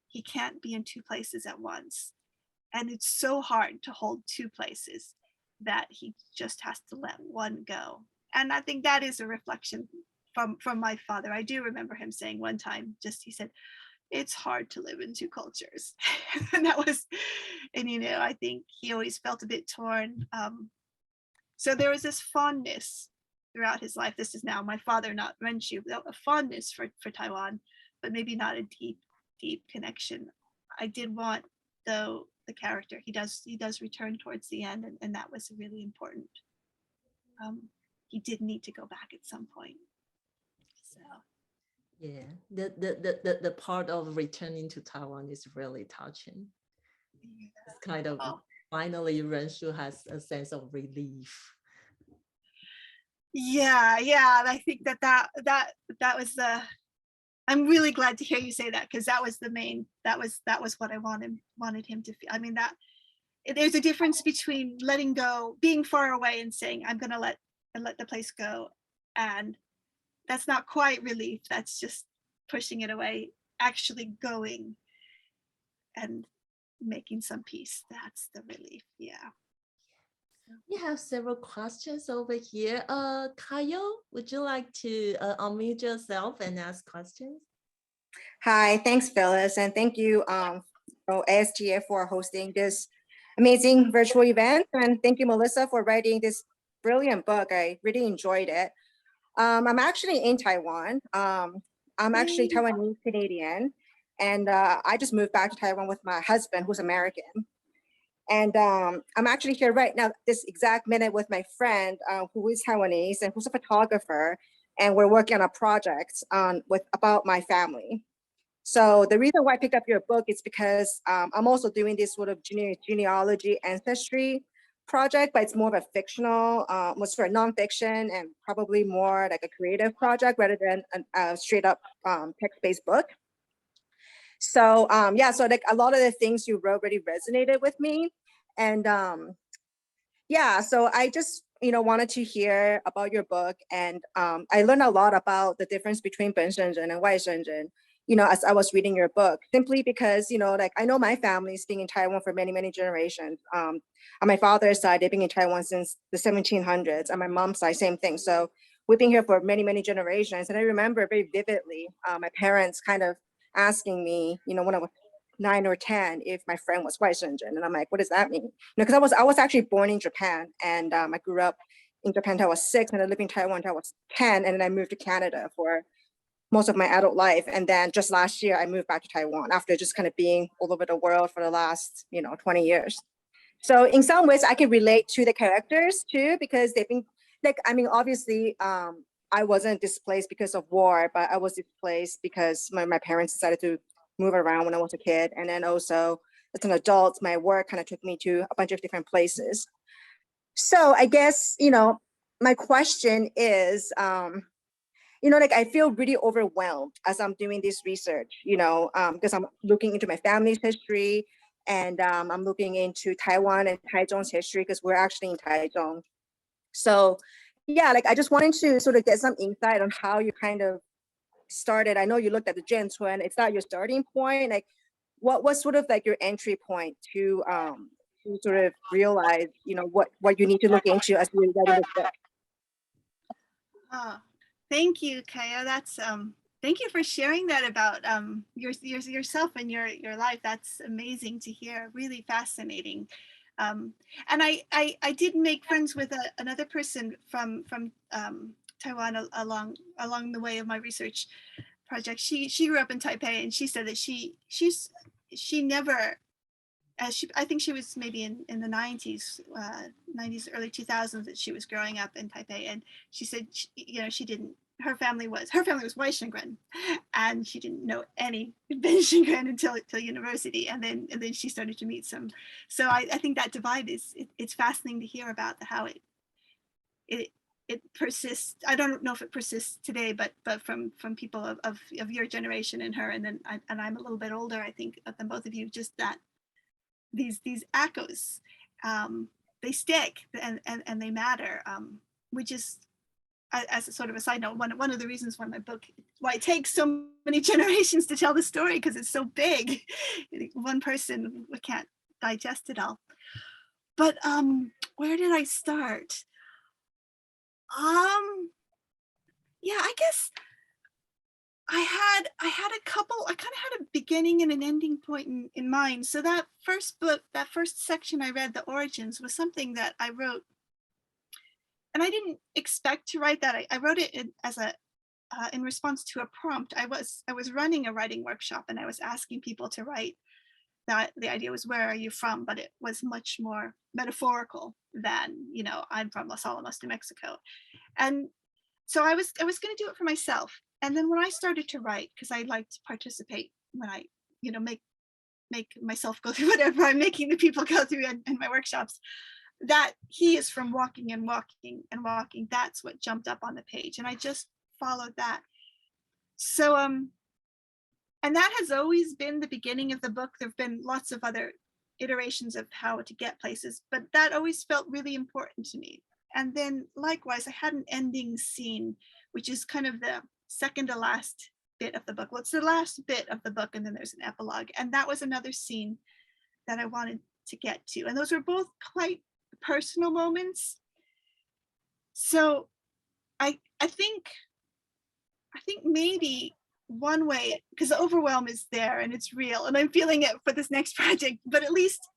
he can't be in two places at once. And it's so hard to hold two places that he just has to let one go. And I think that is a reflection from my father. I do remember him saying one time, he said, it's hard to live in two cultures. And I think he always felt a bit torn. So there was this fondness throughout his life. This is now my father, not Ren Shu, a fondness for Taiwan, but maybe not a deep connection. I did want, though, the character, he does return towards the end, and that was really important. He did need to go back at some point. So yeah, the part of returning to Taiwan is really touching. Yeah. It's kind of finally Ren Shu has a sense of relief. Yeah, I think that was the. I'm really glad to hear you say that, because that was the main. That was what I wanted him to feel. I mean, that there's a difference between letting go, being far away, and saying I'm going to let and let the place go. And that's not quite relief. That's just pushing it away, actually going and making some peace. That's the relief. Yeah. We have several questions over here. Kayo, would you like to unmute yourself and ask questions? Hi, thanks, Phyllis, and thank you, ASTA for hosting this amazing virtual event, and thank you, Melissa, for writing this brilliant book. I really enjoyed it. I'm actually in Taiwan. I'm actually Taiwanese Canadian, and I just moved back to Taiwan with my husband, who's American. And I'm actually here right now, this exact minute, with my friend who is Taiwanese and who's a photographer, and we're working on a project about my family. So the reason why I picked up your book is because I'm also doing this sort of genealogy ancestry project, but it's more of a fictional, more sort of nonfiction, and probably more like a creative project rather than a straight up text-based book. So yeah, so like a lot of the things you wrote really resonated with me. And yeah, so I just, wanted to hear about your book. And I learned a lot about the difference between 本省人 and 外省人, as I was reading your book, simply because, like I know my family's been in Taiwan for many, many generations. On my father's side, they've been in Taiwan since the 1700s. On my mom's side, same thing. So we've been here for many, many generations. And I remember very vividly my parents kind of asking me, when I was 9 or 10, if my friend was 外省人, and I'm like, what does that mean? Because I was actually born in Japan, and I grew up in Japan until I was 6, and I lived in Taiwan until I was 10, and then I moved to Canada for most of my adult life. And then just last year, I moved back to Taiwan after just kind of being all over the world for the last, 20 years. So in some ways, I can relate to the characters too, because they've been like, I mean, obviously, I wasn't displaced because of war, but I was displaced because my parents decided to move around when I was a kid. And then also as an adult, my work kind of took me to a bunch of different places. So I guess, my question is, like I feel really overwhelmed as I'm doing this research, because I'm looking into my family's history, and I'm looking into Taiwan and Taichung's history, because we're actually in Taichung. So yeah, like I just wanted to sort of get some insight on how you kind of started. I know you looked at the Zhenchun. It's not your starting point. Like what was sort of like your entry point to sort of realize, what you need to look into as you're writing this book? Thank you, Kaya. That's thank you for sharing that about yourself and your life. That's amazing to hear. Really fascinating. And I did make friends with another person from Taiwan along the way of my research project. She grew up in Taipei, and she said that she never. I think she was maybe in the 90s, early 2000s, that she was growing up in Taipei, and she said, she didn't. Her family was Weishengren, and she didn't know any Benshengren until university, and then she started to meet some. So I think that divide it's fascinating to hear about how it persists. I don't know if it persists today, but from people of your generation and her, and then I'm a little bit older, I think, than both of you. Just that. These echoes, they stick and they matter, which is, as a sort of a side note, one of the reasons why it takes so many generations to tell the story, because it's so big. One person can't digest it all. But where did I start? Yeah, I guess I had a couple. I kind of had a beginning and an ending point in mind. So that first book, that first section I read, The Origins, was something that I wrote, and I didn't expect to write that. I wrote it in response to a prompt. I was running a writing workshop, and I was asking people to write. That the idea was, where are you from? But it was much more metaphorical than, I'm from Los Alamos, New Mexico, and so I was going to do it for myself. And then when I started to write, because I like to participate when I, make myself go through whatever I'm making the people go through in my workshops, that he is from walking and walking and walking. That's what jumped up on the page. And I just followed that. So, and that has always been the beginning of the book. There've been lots of other iterations of how to get places, but that always felt really important to me. And then likewise, I had an ending scene, which is kind of the second to last bit of the book. Well, it's the last bit of the book, and then there's an epilogue. And that was another scene that I wanted to get to. And those were both quite personal moments. So I think maybe one way, because the overwhelm is there and it's real, and I'm feeling it for this next project, but at least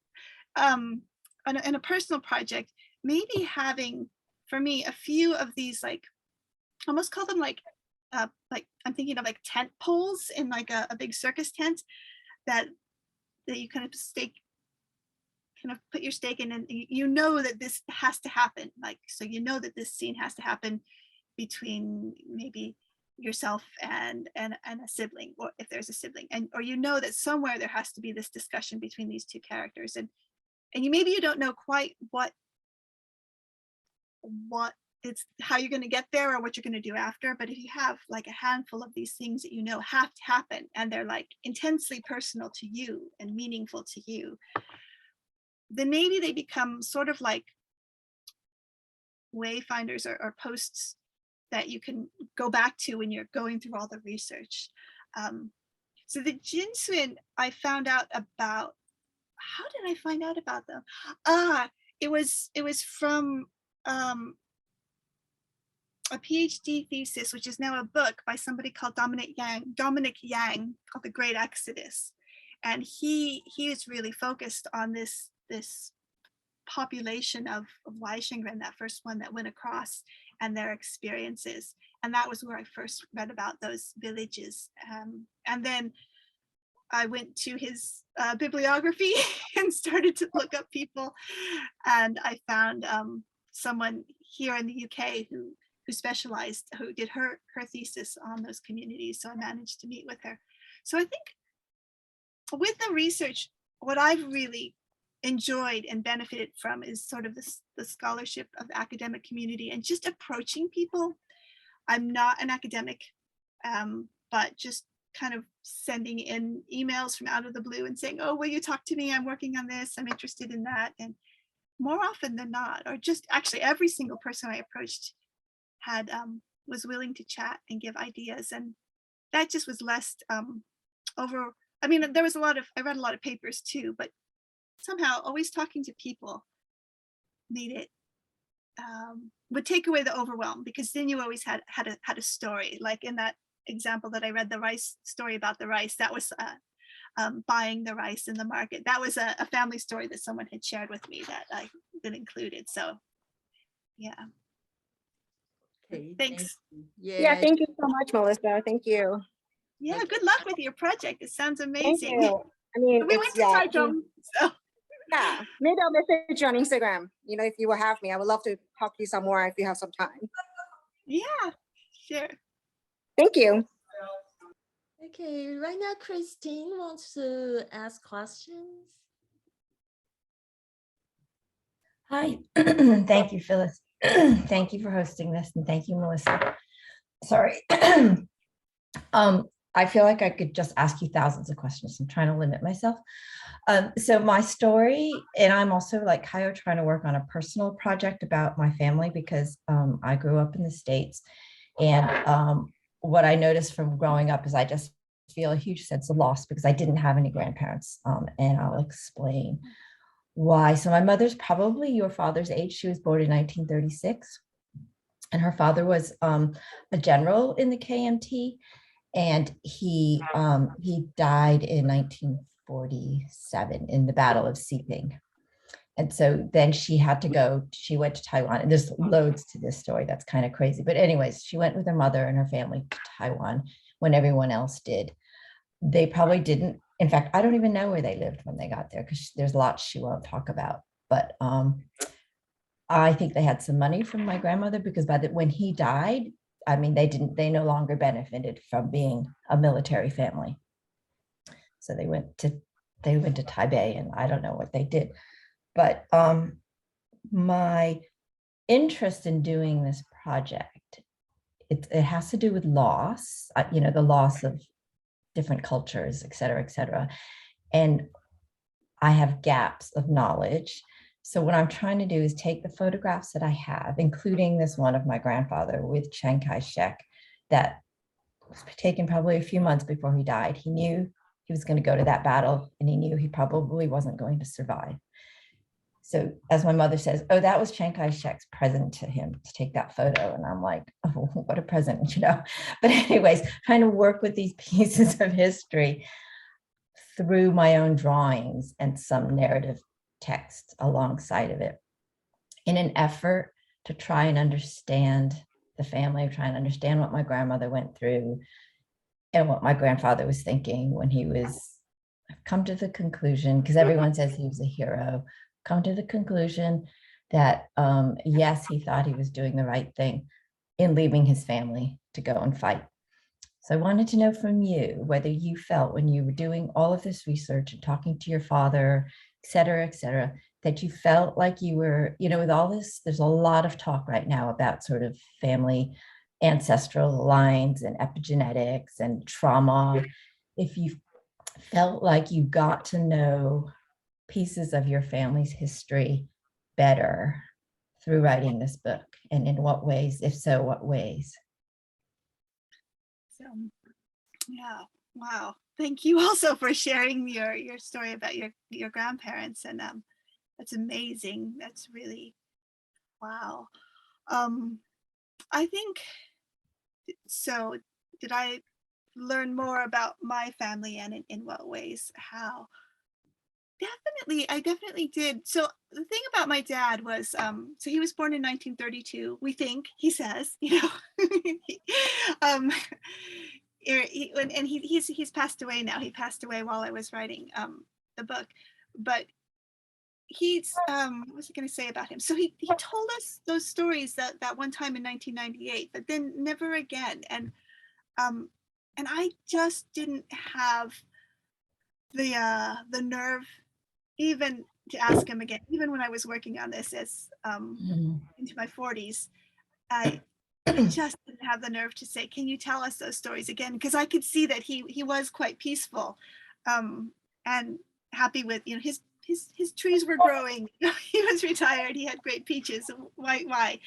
in a personal project, maybe having, for me, a few of these, like, almost call them like I'm thinking of like tent poles in like a big circus tent that you kind of put your stake in, and you know that this has to happen. Like, so you know that this scene has to happen between maybe yourself and a sibling, or if there's a sibling, or you know that somewhere there has to be this discussion between these two characters, and you don't know quite what it's, how you're going to get there or what you're going to do after. But if you have like a handful of these things that you know have to happen, and they're like intensely personal to you and meaningful to you, then maybe they become sort of like wayfinders or posts that you can go back to when you're going through all the research. So the Jinswin, I found out about, how did I find out about them? It was from a PhD thesis, which is now a book by somebody called Dominic Yang, called The Great Exodus. And he is really focused on this population of Waishengren, that first one that went across, and their experiences. And that was where I first read about those villages. And then I went to his bibliography and started to look up people. And I found someone here in the UK who did her thesis on those communities. So I managed to meet with her. So I think with the research, what I've really enjoyed and benefited from is sort of the scholarship of the academic community and just approaching people. I'm not an academic, but just kind of sending in emails from out of the blue and saying, oh, will you talk to me? I'm working on this, I'm interested in that. And more often than not, or just actually every single person I approached was willing to chat and give ideas. And that just was less I mean, I read a lot of papers too, but somehow always talking to people made it, would take away the overwhelm, because then you always had a story. Like in that example that I read, the rice story about the rice, that was buying the rice in the market. That was a family story that someone had shared with me that I been included. So yeah. Okay, Thanks. Yeah, thank you so much, Melissa. Thank you. Yeah, good luck with your project. It sounds Thank amazing. you. I mean, We went to Taichung, so. Yeah, maybe I'll message you on Instagram. You know, if you will have me, I would love to talk to you some more if you have some time. Yeah, sure. Thank you. Okay, right now Christine wants to ask questions. Hi, thank you, Phyllis. Thank you for hosting this, and thank you, Melissa. Sorry. I feel like I could just ask you thousands of questions. I'm trying to limit myself. So my story, and I'm also like Kayo trying to work on a personal project about my family, because I grew up in the States, and what I noticed from growing up is I just feel a huge sense of loss because I didn't have any grandparents, and I'll explain why. So my mother's probably your father's age. She was born in 1936, and her father was a general in the KMT, and he died in 1947 in the Battle of Siping. And so then she went to Taiwan, and there's loads to this story that's kind of crazy. But anyways, she went with her mother and her family to Taiwan when everyone else did. They probably didn't. In fact, I don't even know where they lived when they got there, because there's lots she won't talk about. But I think they had some money from my grandmother, because when he died, I mean, they no longer benefited from being a military family. So they went to Taipei, and I don't know what they did. But my interest in doing this project, it has to do with loss, the loss of different cultures, et cetera, et cetera. And I have gaps of knowledge. So what I'm trying to do is take the photographs that I have, including this one of my grandfather with Chiang Kai-shek that was taken probably a few months before he died. He knew he was going to go to that battle, and he knew he probably wasn't going to survive. So as my mother says, oh, that was Chiang Kai-shek's present to him to take that photo. And I'm like, oh, what a present, you know. But anyways, trying to work with these pieces of history through my own drawings and some narrative text alongside of it in an effort to try and understand the family, try and understand what my grandmother went through and what my grandfather was thinking when he was, I've come to the conclusion, because everyone says he was a hero, come to the conclusion that yes, he thought he was doing the right thing in leaving his family to go and fight. So I wanted to know from you whether you felt when you were doing all of this research and talking to your father, et cetera, that you felt like you were, you know, with all this, there's a lot of talk right now about sort of family ancestral lines and epigenetics and trauma. If you felt like you got to know pieces of your family's history better through writing this book, and in what ways, if so, what ways? So, yeah, wow. Thank you also for sharing your story about your grandparents, and that's amazing. That's really, wow. I think, so did I learn more about my family, and in what ways? How? Definitely, I definitely did. So the thing about my dad was, so he was born in 1932, we think, he says, you know. um, and he's passed away now. He passed away while I was writing the book. But he's, what was I going to say about him? So he told us those stories that one time in 1998, but then never again. And I just didn't have the nerve even to ask him again, even when I was working on this as into my 40s. I just didn't have the nerve to say, can you tell us those stories again? Because I could see that he was quite peaceful and happy with, you know, his trees were growing. He was retired. He had great peaches. Why?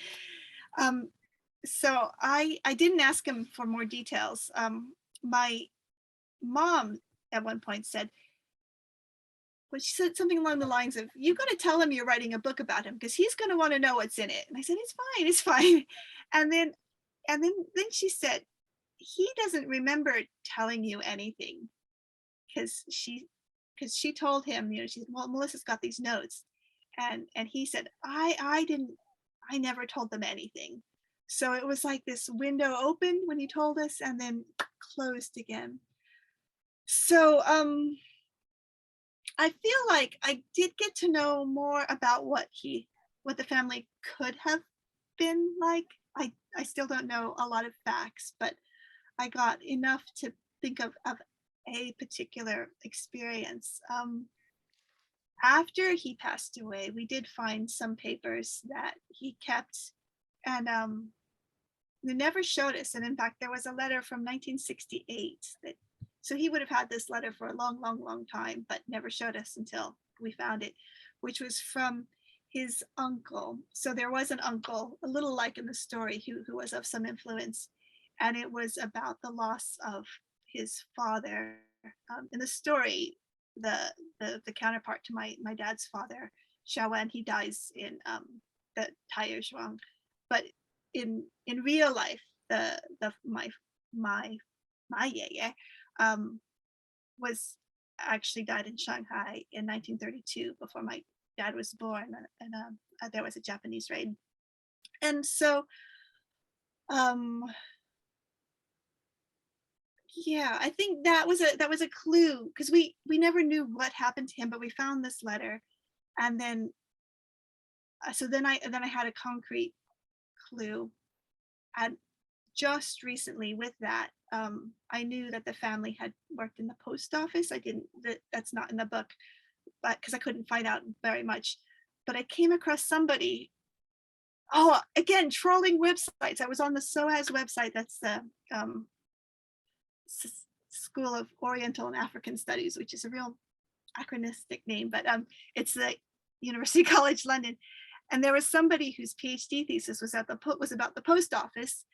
So I didn't ask him for more details. My mom at one point said, well, she said something along the lines of, you got to tell him you're writing a book about him because he's going to want to know what's in it. And I said, it's fine. And then she said, he doesn't remember telling you anything because she told him, you know, she said, well, Melissa's got these notes. And he said, I never told them anything. So it was like this window opened when he told us and then closed again. So I feel like I did get to know more about what the family could have been like. I still don't know a lot of facts, but I got enough to think of a particular experience. After he passed away, we did find some papers that he kept, and they never showed us. And in fact, there was a letter from 1968 that, so he would have had this letter for a long time, but never showed us until we found it, which was from his uncle. So there was an uncle, a little like in the story, who was of some influence. And it was about the loss of his father. In the story, the counterpart to my dad's father, Xiaowen, he dies in the Taiyu Zhuang. But in real life, my yeye was actually died in Shanghai in 1932 before my dad was born, and there was a Japanese raid. And so yeah, I think that was a clue, because we never knew what happened to him, but we found this letter, and then so then I had a concrete clue. And just recently with that, I knew that the family had worked in the post office. That's not in the book, but because I couldn't find out very much. But I came across somebody, again, trolling websites. I was on the SOAS website. That's the School of Oriental and African Studies, which is a real acronistic name, but it's the University College London, and there was somebody whose PhD thesis was about the post office,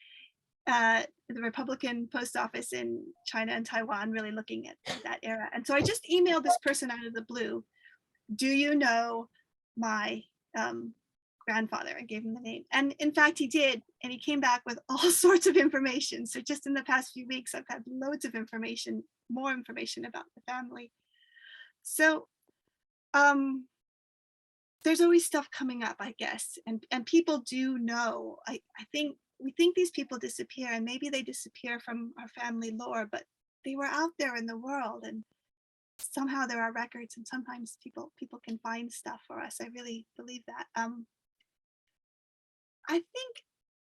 the Republican post office in China and Taiwan, really looking at that era. And so I just emailed this person out of the blue, do you know my grandfather? I gave him the name. And in fact, he did. And he came back with all sorts of information. So just in the past few weeks, I've had loads of information, more information about the family. So there's always stuff coming up, I guess. And people do know. I think we think these people disappear, and maybe they disappear from our family lore, but they were out there in the world, and somehow there are records, and sometimes people can find stuff for us. I really believe that. I think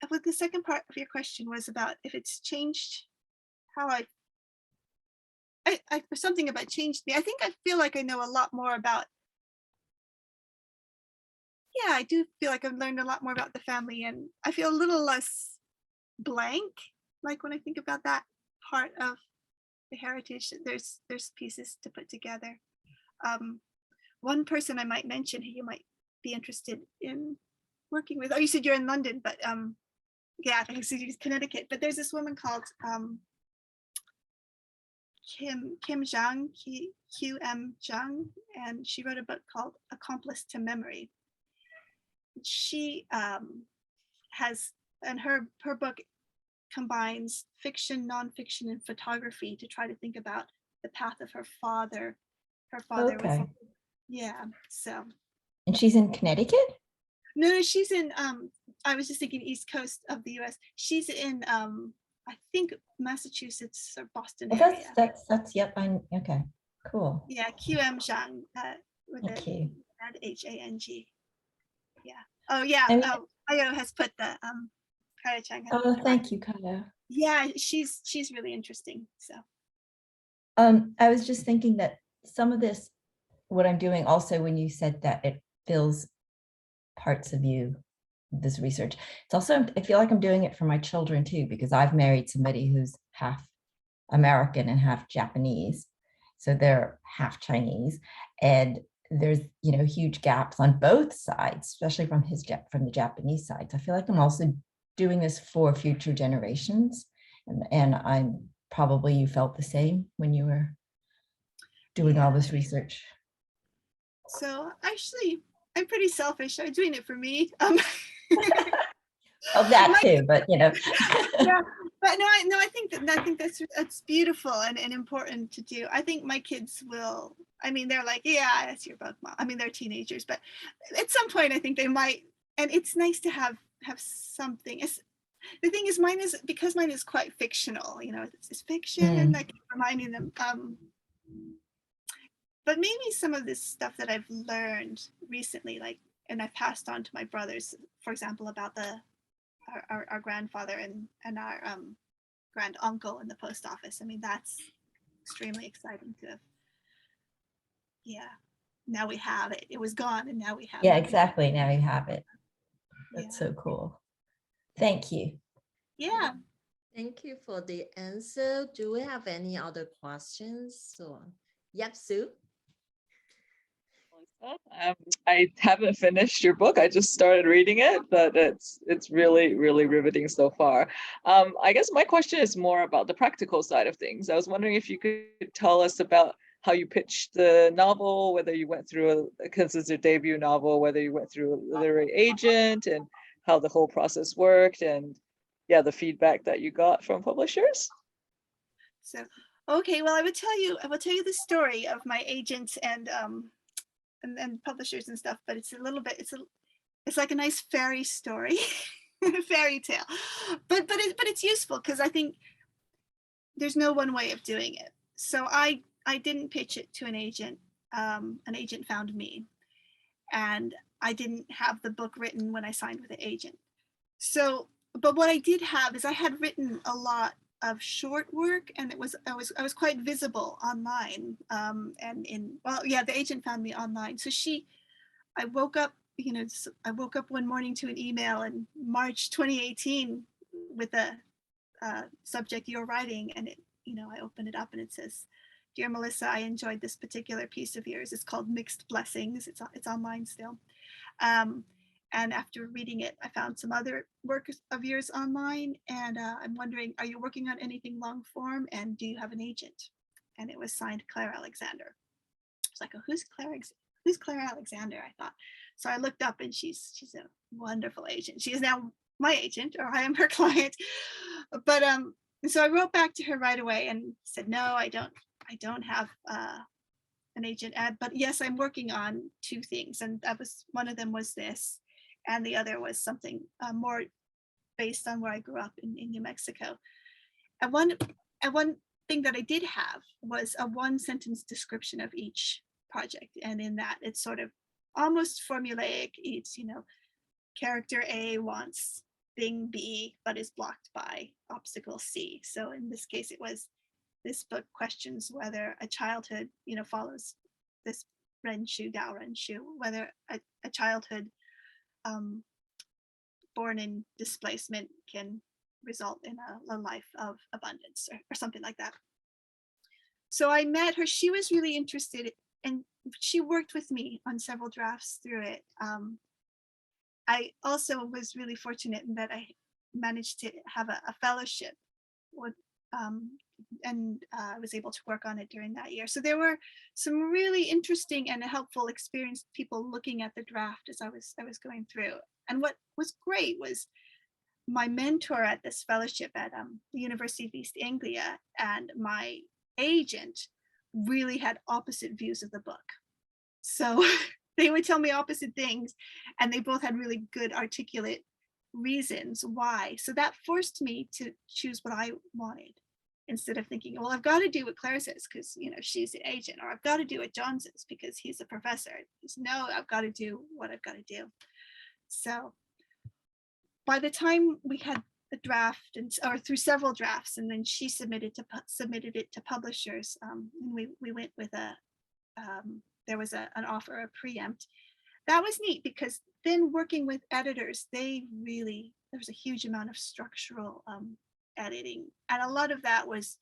what the second part of your question was about if it's changed how I something about changed me. I think I feel like I know a lot more about, yeah, I do feel like I've learned a lot more about the family, and I feel a little less blank, like when I think about that part of the heritage. There's pieces to put together. One person I might mention who you might be interested in working with. Oh, you said you're in London, but yeah, I think it's Connecticut. But there's this woman called Kim Zhang, QM Zhang, and she wrote a book called Accomplice to Memory. She has, and her book combines fiction, nonfiction, and photography to try to think about the path of her father. Her father was, yeah, so. And she's in Connecticut? No, she's in, I was just thinking East Coast of the US. She's in, I think Massachusetts or Boston area. That's, yep, okay, cool. Yeah, QM Zhang, with Thank you. HANG. Yeah. Oh yeah, Kayo has put the, Kayo Chang. Oh, thank you, Kayo. Yeah, she's really interesting, so. I was just thinking that some of this, what I'm doing also, when you said that it fills parts of you, this research, it's also, I feel like I'm doing it for my children too, because I've married somebody who's half American and half Japanese. So they're half Chinese, and there's, huge gaps on both sides, especially from the Japanese side. So I feel like I'm also doing this for future generations. And I'm probably, you felt the same when you were doing all this research. So actually, I'm pretty selfish. I'm doing it for me. Oh, that too, but yeah, but no, I think that's beautiful and important to do. I think my kids will. I mean, they're like, yeah, that's your book, Mom. I mean, they're teenagers, but at some point, I think they might. And it's nice to have something. The thing is, mine is quite fictional. It's fiction, and I keep reminding them. But maybe some of this stuff that I've learned recently, and I've passed on to my brothers, for example, about our grandfather and our grand uncle in the post office. I mean, that's extremely exciting to. Yeah, now we have it. It was gone, and now we have it. Yeah, exactly. Now you have it. That's so cool. Thank you. Yeah. Thank you for the answer. Do we have any other questions? Yep, Sue. I haven't finished your book. I just started reading it, but it's really, really riveting so far. I guess my question is more about the practical side of things. I was wondering if you could tell us about how you pitched the novel, whether you went through because it's your debut novel, whether you went through a literary agent, and how the whole process worked, and yeah, the feedback that you got from publishers. So, okay, well, I will tell you the story of my agent and publishers and stuff, but it's a little bit, it's like a nice fairy story, fairy tale, but it's useful because I think there's no one way of doing it. So I didn't pitch it to an agent. An agent found me, and I didn't have the book written when I signed with the agent. So, but what I did have is I had written a lot of short work, and I was quite visible online, and the agent found me online. So I woke up one morning to an email in March 2018 with a subject, "You're writing," and I opened it up and it says, dear Melissa, I enjoyed this particular piece of yours. It's called Mixed Blessings. It's online still. And after reading it, I found some other work of yours online. And I'm wondering, are you working on anything long form? And do you have an agent? And it was signed Claire Alexander. I was like, oh, who's Claire Alexander? I thought. So I looked up, and she's a wonderful agent. She is now my agent, or I am her client. But so I wrote back to her right away and said, no, I don't have an agent ad, but yes, I'm working on two things. And that was, one of them was this, and the other was something more based on where I grew up in New Mexico. And one thing that I did have was a 1-sentence description of each project. And in that, it's sort of almost formulaic. It's, character A wants thing B, but is blocked by obstacle C. So in this case, it was, this book questions whether a childhood, follows this Dao Ren Shu, whether a childhood born in displacement can result in a life of abundance or something like that. So I met her. She was really interested, and she worked with me on several drafts through it. I also was really fortunate in that I managed to have a fellowship with, and I was able to work on it during that year. So there were some really interesting and helpful experienced people looking at the draft as I was going through. And what was great was my mentor at this fellowship at the University of East Anglia and my agent really had opposite views of the book. So they would tell me opposite things, and they both had really good articulate reasons why. So that forced me to choose what I wanted, instead of thinking, well, I've got to do what Claire says because she's the agent, or I've got to do what John says because he's a professor. No, I've got to do what I've got to do. So by the time we had the draft, or through several drafts, and then she submitted it to publishers, and we went with there was an offer, a preempt. That was neat because then working with editors, there was a huge amount of structural editing. And a lot of that was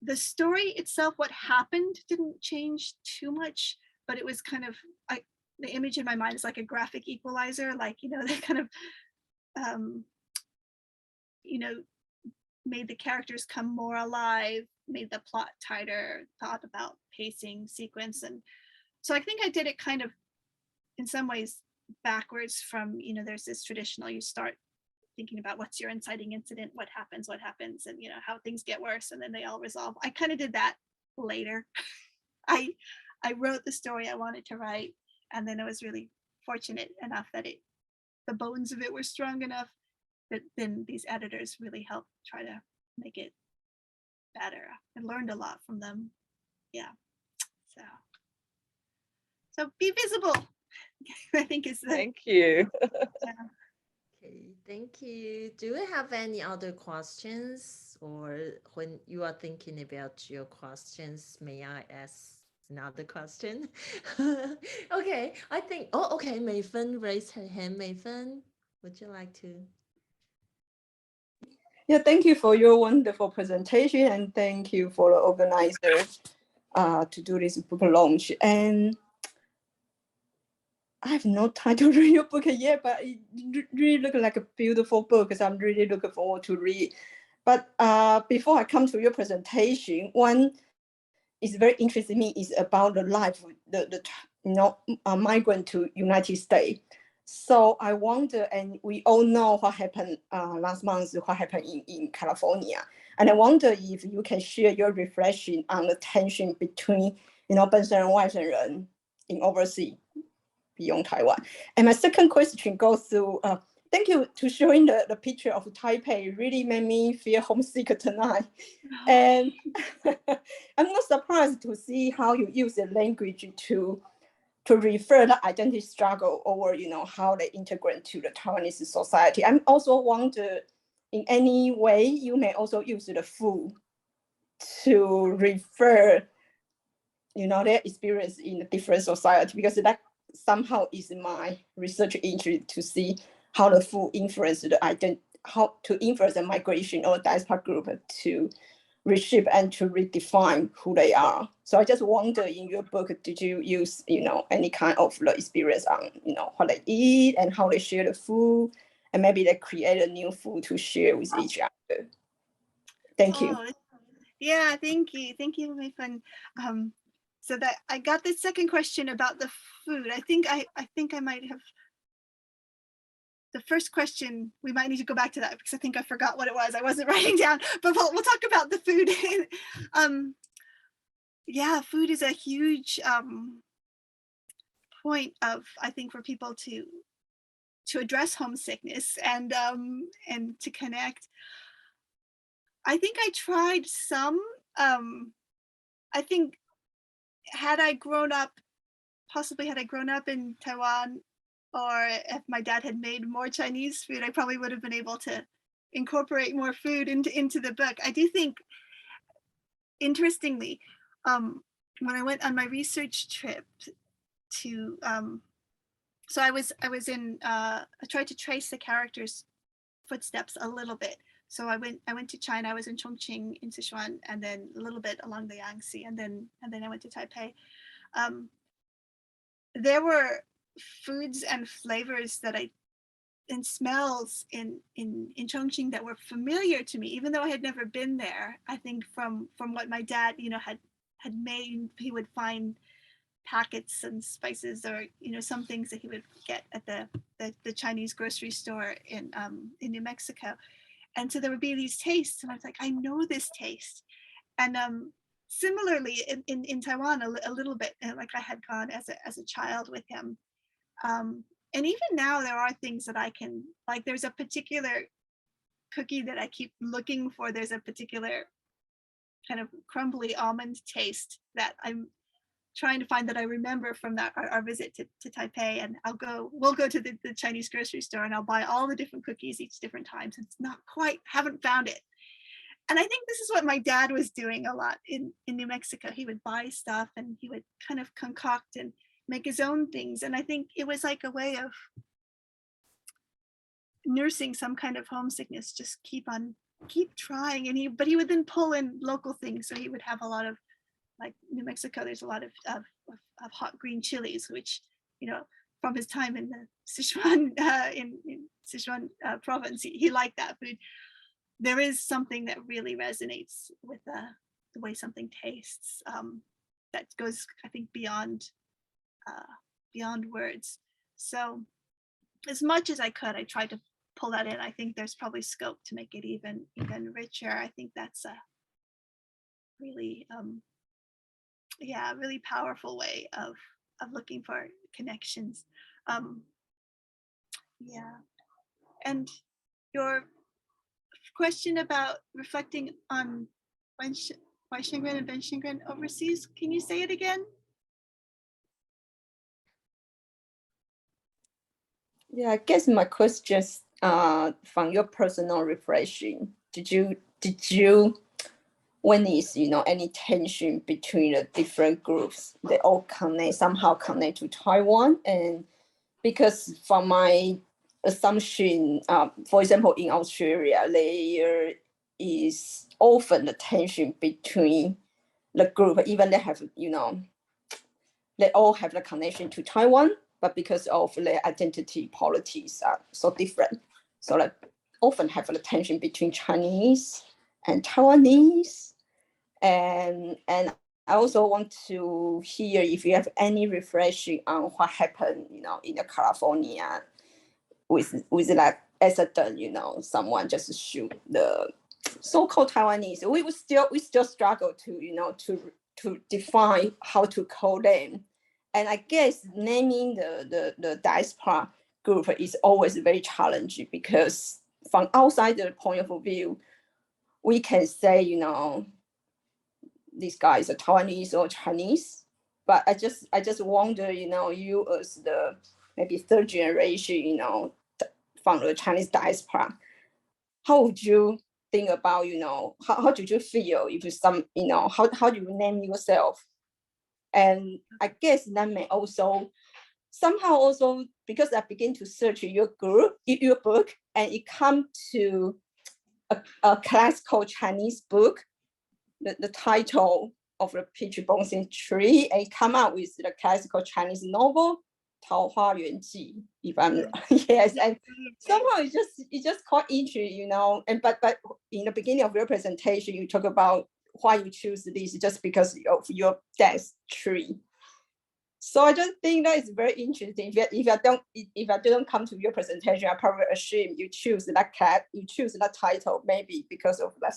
the story itself. What happened didn't change too much, but it was kind of, the image in my mind is like a graphic equalizer, like, they kind of, made the characters come more alive, made the plot tighter, thought about pacing, sequence. And so I think I did it kind of in some ways backwards from, there's this traditional, you start thinking about what's your inciting incident, what happens, and how things get worse, and then they all resolve. I kind of did that later. I wrote the story I wanted to write, and then I was really fortunate enough that the bones of it were strong enough that then these editors really helped try to make it better. I learned a lot from them. Yeah. So be visible, I think is the. Thank you. Yeah. Okay, thank you. Do you have any other questions, or when you are thinking about your questions, may I ask another question? Okay, I think, okay, Mei Fen raised her hand. Mei Fen, would you like to? Yeah, thank you for your wonderful presentation, and thank you for the organizer to do this book launch. And I have no time to read your book yet, but it really looks like a beautiful book, because I'm really looking forward to read. But before I come to your presentation, one is very interesting me is about the life, migrant to United States. So I wonder, and we all know what happened last month, what happened in California. And I wonder if you can share your reflection on the tension between, 本省人、外省人 in overseas beyond Taiwan. And my second question goes to, thank you to showing the picture of Taipei. It really made me feel homesick tonight. And I'm not surprised to see how you use the language to refer the identity struggle, or how they integrate to the Taiwanese society. I'm also wonder, in any way you may also use the food to refer their experience in a different society, because that somehow is my research interest, to see how the food influence the identity, how to influence the migration or diaspora group to reshape and to redefine who they are. So I just wonder, in your book, did you use, any kind of the experience on, what they eat and how they share the food, and maybe they create a new food to share with each other? Thank you. Yeah, thank you. Thank you, my friend. So that I got the second question about the food. I think I might have. The first question, we might need to go back to that because I think I forgot what it was. I wasn't writing down, but we'll talk about the food. Yeah, food is a huge point of, I think, for people to address homesickness and to connect. I think I tried some. I think had I grown up in Taiwan, or if my dad had made more Chinese food, I probably would have been able to incorporate more food into the book. I do think, interestingly, when I went on my research trip to, so I tried to trace the characters' footsteps a little bit. So I went to China. I was in Chongqing, in Sichuan, and then a little bit along the Yangtze, and then I went to Taipei. There were foods and flavors and smells in Chongqing that were familiar to me, even though I had never been there. I think from what my dad, had made, he would find packets and spices, or some things that he would get at the Chinese grocery store in New Mexico. And so there would be these tastes, and I was like, I know this taste. And similarly in Taiwan, a little bit, like I had gone as a child with him. And even now there are things that I can, like, there's a particular cookie that I keep looking for. There's a particular kind of crumbly almond taste that I'm trying to find, that I remember from our visit to Taipei. And we'll go to the Chinese grocery store, and I'll buy all the different cookies each different times. It's not quite, haven't found it. And I think this is what my dad was doing a lot in New Mexico. He would buy stuff and he would kind of concoct and make his own things. And I think it was like a way of nursing some kind of homesickness, just keep trying. And but he would then pull in local things. So he would have a lot of, like New Mexico, there's a lot of hot green chilies, which, from his time in the Sichuan, in Sichuan province, he liked that food. There is something that really resonates with the way something tastes, that goes, I think, beyond words. So as much as I could, I tried to pull that in. I think there's probably scope to make it even richer. I think that's a really, really powerful way of looking for connections. And your question about reflecting on Weishengren and Benshengren overseas, can you say it again? Yeah, I guess my question is, from your personal reflection, did you witness, any tension between the different groups? They all somehow connect to Taiwan? And because from my assumption, for example, in Australia, there is often the tension between the group, even they have, they all have the connection to Taiwan, but because of their identity politics are so different, so like often have the tension between Chinese and Taiwanese. And I also want to hear if you have any reflection on what happened, in the California with like accident, someone just shoot the so-called Taiwanese. We still struggle to, to define how to call them. And I guess naming the diaspora group is always very challenging, because from outside the point of view, we can say, this guy is a Taiwanese or Chinese, but I just wonder, you as the maybe third generation, from the Chinese diaspora, how would you think about, how did you feel if some, how do you name yourself? And I guess that may also somehow also, because I begin to search your book, and it come to a classical Chinese book, the title of the peach blossom tree and come up with the classical Chinese novel, 桃花源记, if I'm yes, and somehow it's just quite interesting, you know. And but in the beginning of your presentation, you talk about why you choose this just because of your dad's tree. So I just think that is very interesting. If I didn't come to your presentation, I probably assume you choose that title maybe because of that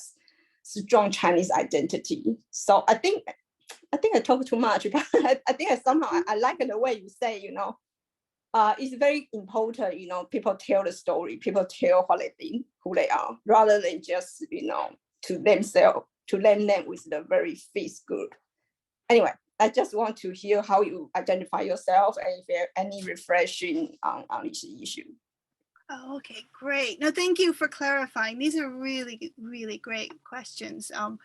strong Chinese identity. So I think I talk too much, but I think I like the way you say, you know, it's very important, you know, people tell the story, people tell what they think, who they are, rather than just, you know, to themselves, to them with the very face good. Anyway, I just want to hear how you identify yourself and if there are any reflection on this issue. Oh, okay, great. No, thank you for clarifying. These are really, really great questions. And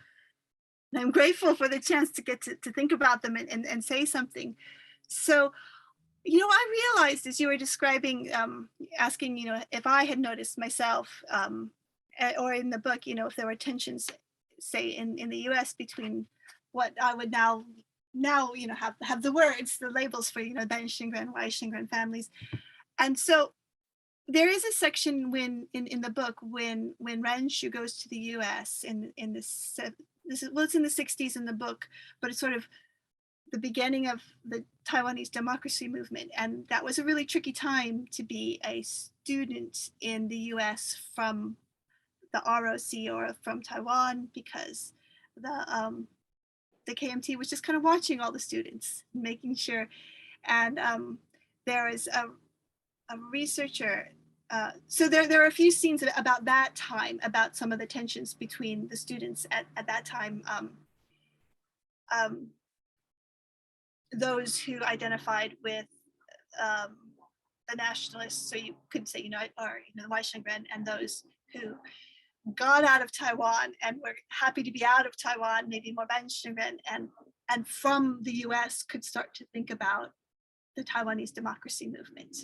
I'm grateful for the chance to get to think about them and say something. So, you know, I realized as you were describing, asking, you know, if I had noticed myself or in the book, you know, if there were tensions, say in the US between what I would now, you know, have the words, the labels for, you know, Ben Xingren, Wai Xingren families. And so there is a section when in the book when Ren Xu goes to the US in it's in the 60s in the book, but it's sort of the beginning of the Taiwanese democracy movement. And that was a really tricky time to be a student in the US from the ROC or from Taiwan, because the KMT was just kind of watching all the students, making sure. And there is a researcher. So there are a few scenes about that time, about some of the tensions between the students at that time. Those who identified with the nationalists, so you could say, you know, or you know, the Wai Xingren, and those who got out of Taiwan and were happy to be out of Taiwan, maybe more Ben Xingren, and from the US could start to think about the Taiwanese democracy movement.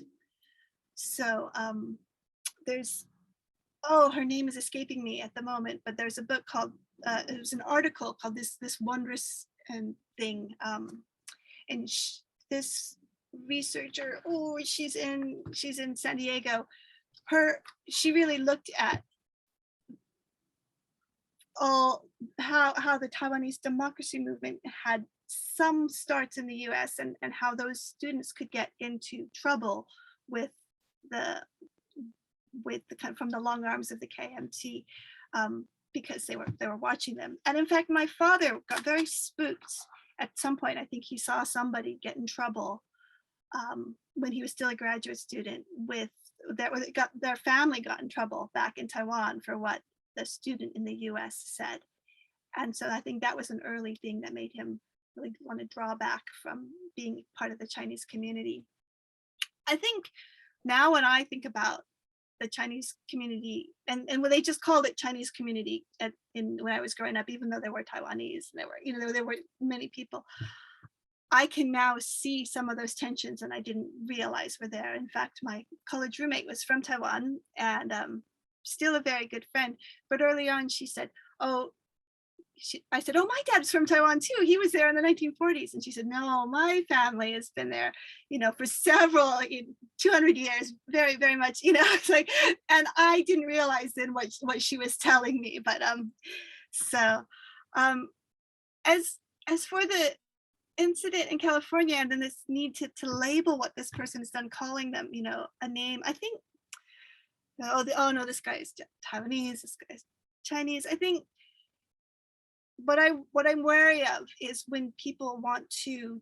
So there's, oh, her name is escaping me at the moment, but there's a book called, it was an article called This Wondrous Thing. And this researcher, oh, she's in San Diego. She really looked at all how the Taiwanese democracy movement had some starts in the US and how those students could get into trouble with the from the long arms of the KMT because they were watching them. And in fact, my father got very spooked at some point. I think he saw somebody get in trouble when he was still a graduate student with their family got in trouble back in Taiwan for what the student in the US said. And so I think that was an early thing that made him really want to draw back from being part of the Chinese community. I think now when I think about the Chinese community, and when they just called it Chinese community when I was growing up, even though there were Taiwanese, and there were many people, I can now see some of those tensions and I didn't realize were there. In fact, my college roommate was from Taiwan and still a very good friend. But early on she said, I said, oh, my dad's from Taiwan too. He was there in the 1940s. And she said, no, my family has been there, for several, 200 years, very, very much, it's like, and I didn't realize then what she was telling me. But as for the incident in California and then this need to label what this person has done, calling them, a name, I think, oh no, this guy is Taiwanese, this guy is Chinese. I think what I'm wary of is when people want to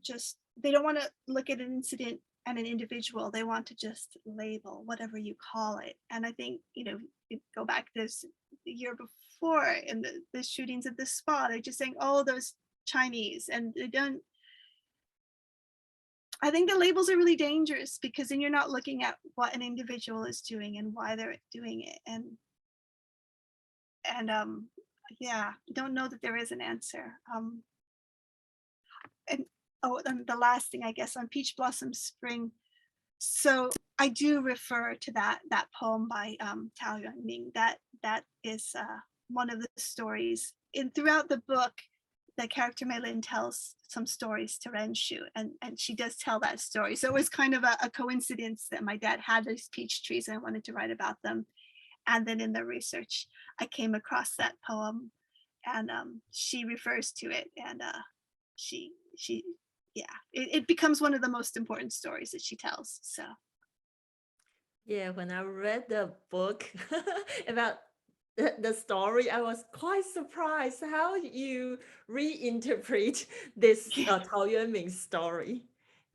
they don't want to look at an incident and an individual, they want to just label whatever you call it. And I think, you go back this the year before in the shootings at the spa, they're just saying, oh, those Chinese, and they don't. I think the labels are really dangerous because then you're not looking at what an individual is doing and why they're doing it. And yeah, I don't know that there is an answer. And the last thing, I guess, on Peach Blossom Spring. So I do refer to that poem by Tao Yuanming. That is one of the stories throughout the book, the character Mei-Lin tells some stories to Renshu, and she does tell that story. So it was kind of a coincidence that my dad had these peach trees and I wanted to write about them. And then in the research, I came across that poem, and she refers to it, and it becomes one of the most important stories that she tells. So Yeah, when I read the book about the story, I was quite surprised how you reinterpret this Tao Yuanming story.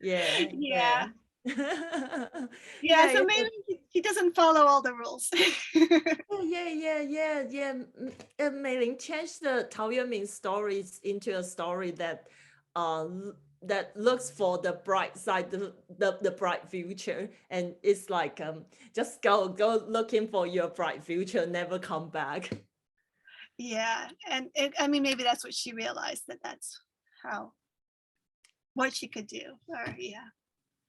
Yeah, yeah. yeah. Yeah, so it's maybe he doesn't follow all the rules. Yeah. Mei-Ling changed the Tao Yuanming stories into a story that that looks for the bright side, the bright future, and it's like just go looking for your bright future, never come back. Yeah, and I mean, maybe that's what she realized, that's what she could do. Or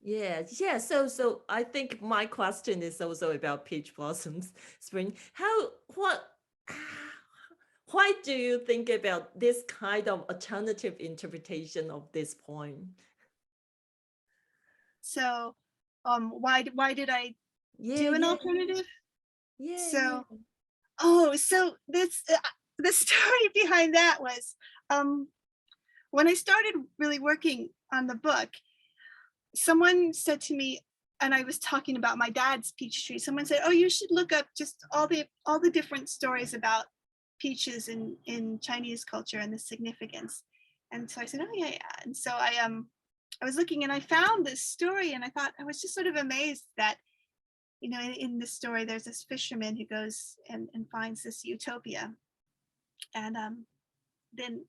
Yeah. So I think my question is also about Peach Blossoms Spring. Why do you think about this kind of alternative interpretation of this poem? So, why did I do an alternative? Yeah. So this the story behind that was when I started really working on the book, someone said to me, and I was talking about my dad's peach tree. Someone said, "Oh, you should look up just all the different stories about peaches in Chinese culture and the significance." And so I said, "Oh yeah." And so I was looking and I found this story, and I was just sort of amazed that, you know, in this story, there's this fisherman who goes and finds this utopia, and then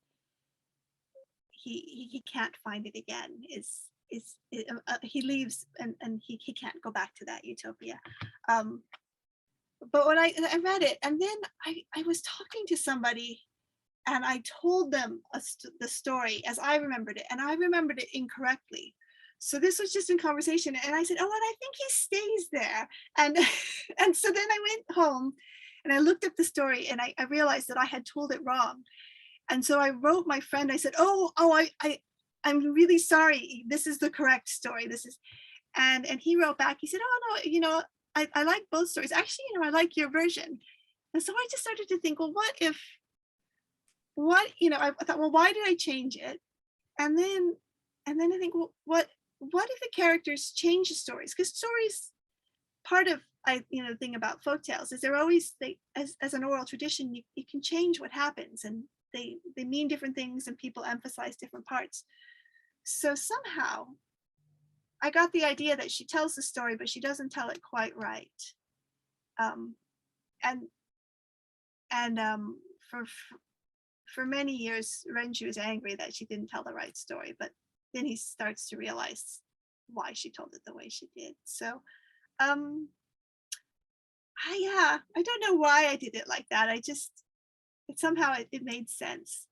he can't find it again. He leaves and he can't go back to that utopia. But when I read it, and then I was talking to somebody, and I told them the story as I remembered it, and I remembered it incorrectly. So this was just in conversation, and I said, "Oh, and I think he stays there." And and so then I went home, and I looked up the story, and I realized that I had told it wrong. And so I wrote my friend. I said, I'm really sorry. This is the correct story. This is," and he wrote back. He said, "Oh no, you know, I like both stories. Actually, you know, I like your version." And so I just started to think, well, I thought, well, why did I change it? And then I think, well, what if the characters change the stories? Because stories, part of the thing about folktales is they're always, as an oral tradition, you can change what happens, and they mean different things, and people emphasize different parts. So somehow I got the idea that she tells the story, but she doesn't tell it quite right. And for many years, Renshu was angry that she didn't tell the right story, but then he starts to realize why she told it the way she did. So I don't know why I did it like that. Somehow it made sense.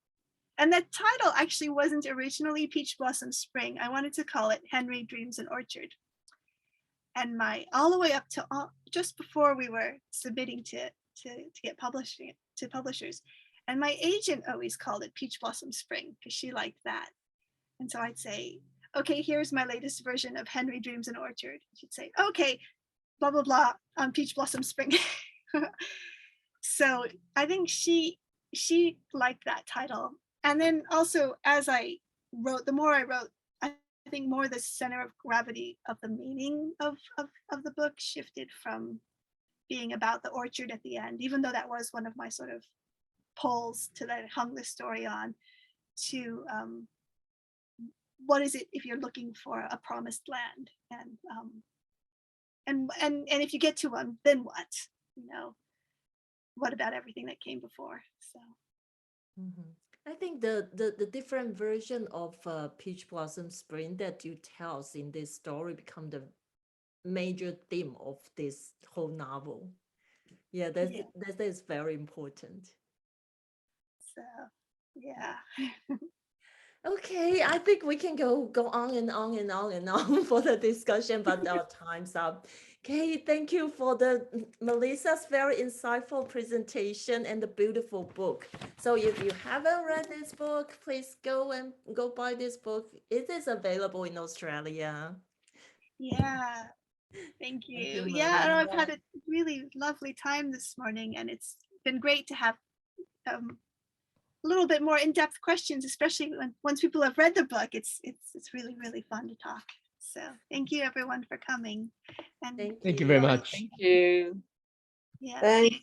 And that title actually wasn't originally Peach Blossom Spring. I wanted to call it Henry Dreams an Orchard. And all the way up to just before we were submitting to get publishing to publishers, and my agent always called it Peach Blossom Spring because she liked that. And so I'd say, "Okay, here's my latest version of Henry Dreams an Orchard." She'd say, "Okay, blah blah blah on Peach Blossom Spring." So I think she liked that title. And then also, as I wrote, the more I wrote, I think more the center of gravity of the meaning of the book shifted from being about the orchard at the end, even though that was one of my sort of poles that I hung the story on, to what is it if you're looking for a promised land, and if you get to one, then what? You know, what about everything that came before? So. Mm-hmm. I think the different version of Peach Blossom Spring that you tell in this story become the major theme of this whole novel. Yeah, that is very important. So, yeah. Okay, I think we can go on and on and on and on for the discussion, but our time's up. Okay, thank you for Melissa's very insightful presentation and the beautiful book. So if you haven't read this book, please go buy this book. It is available in Australia. Yeah, thank you. you, Yeah, and I've Maria. had a really lovely time this morning, and it's been great to have a little bit more in-depth questions, especially once people have read the book. It's really fun to talk. So thank you everyone for coming. And Thank you. Thank you very much. Thank you. yeah. Thanks.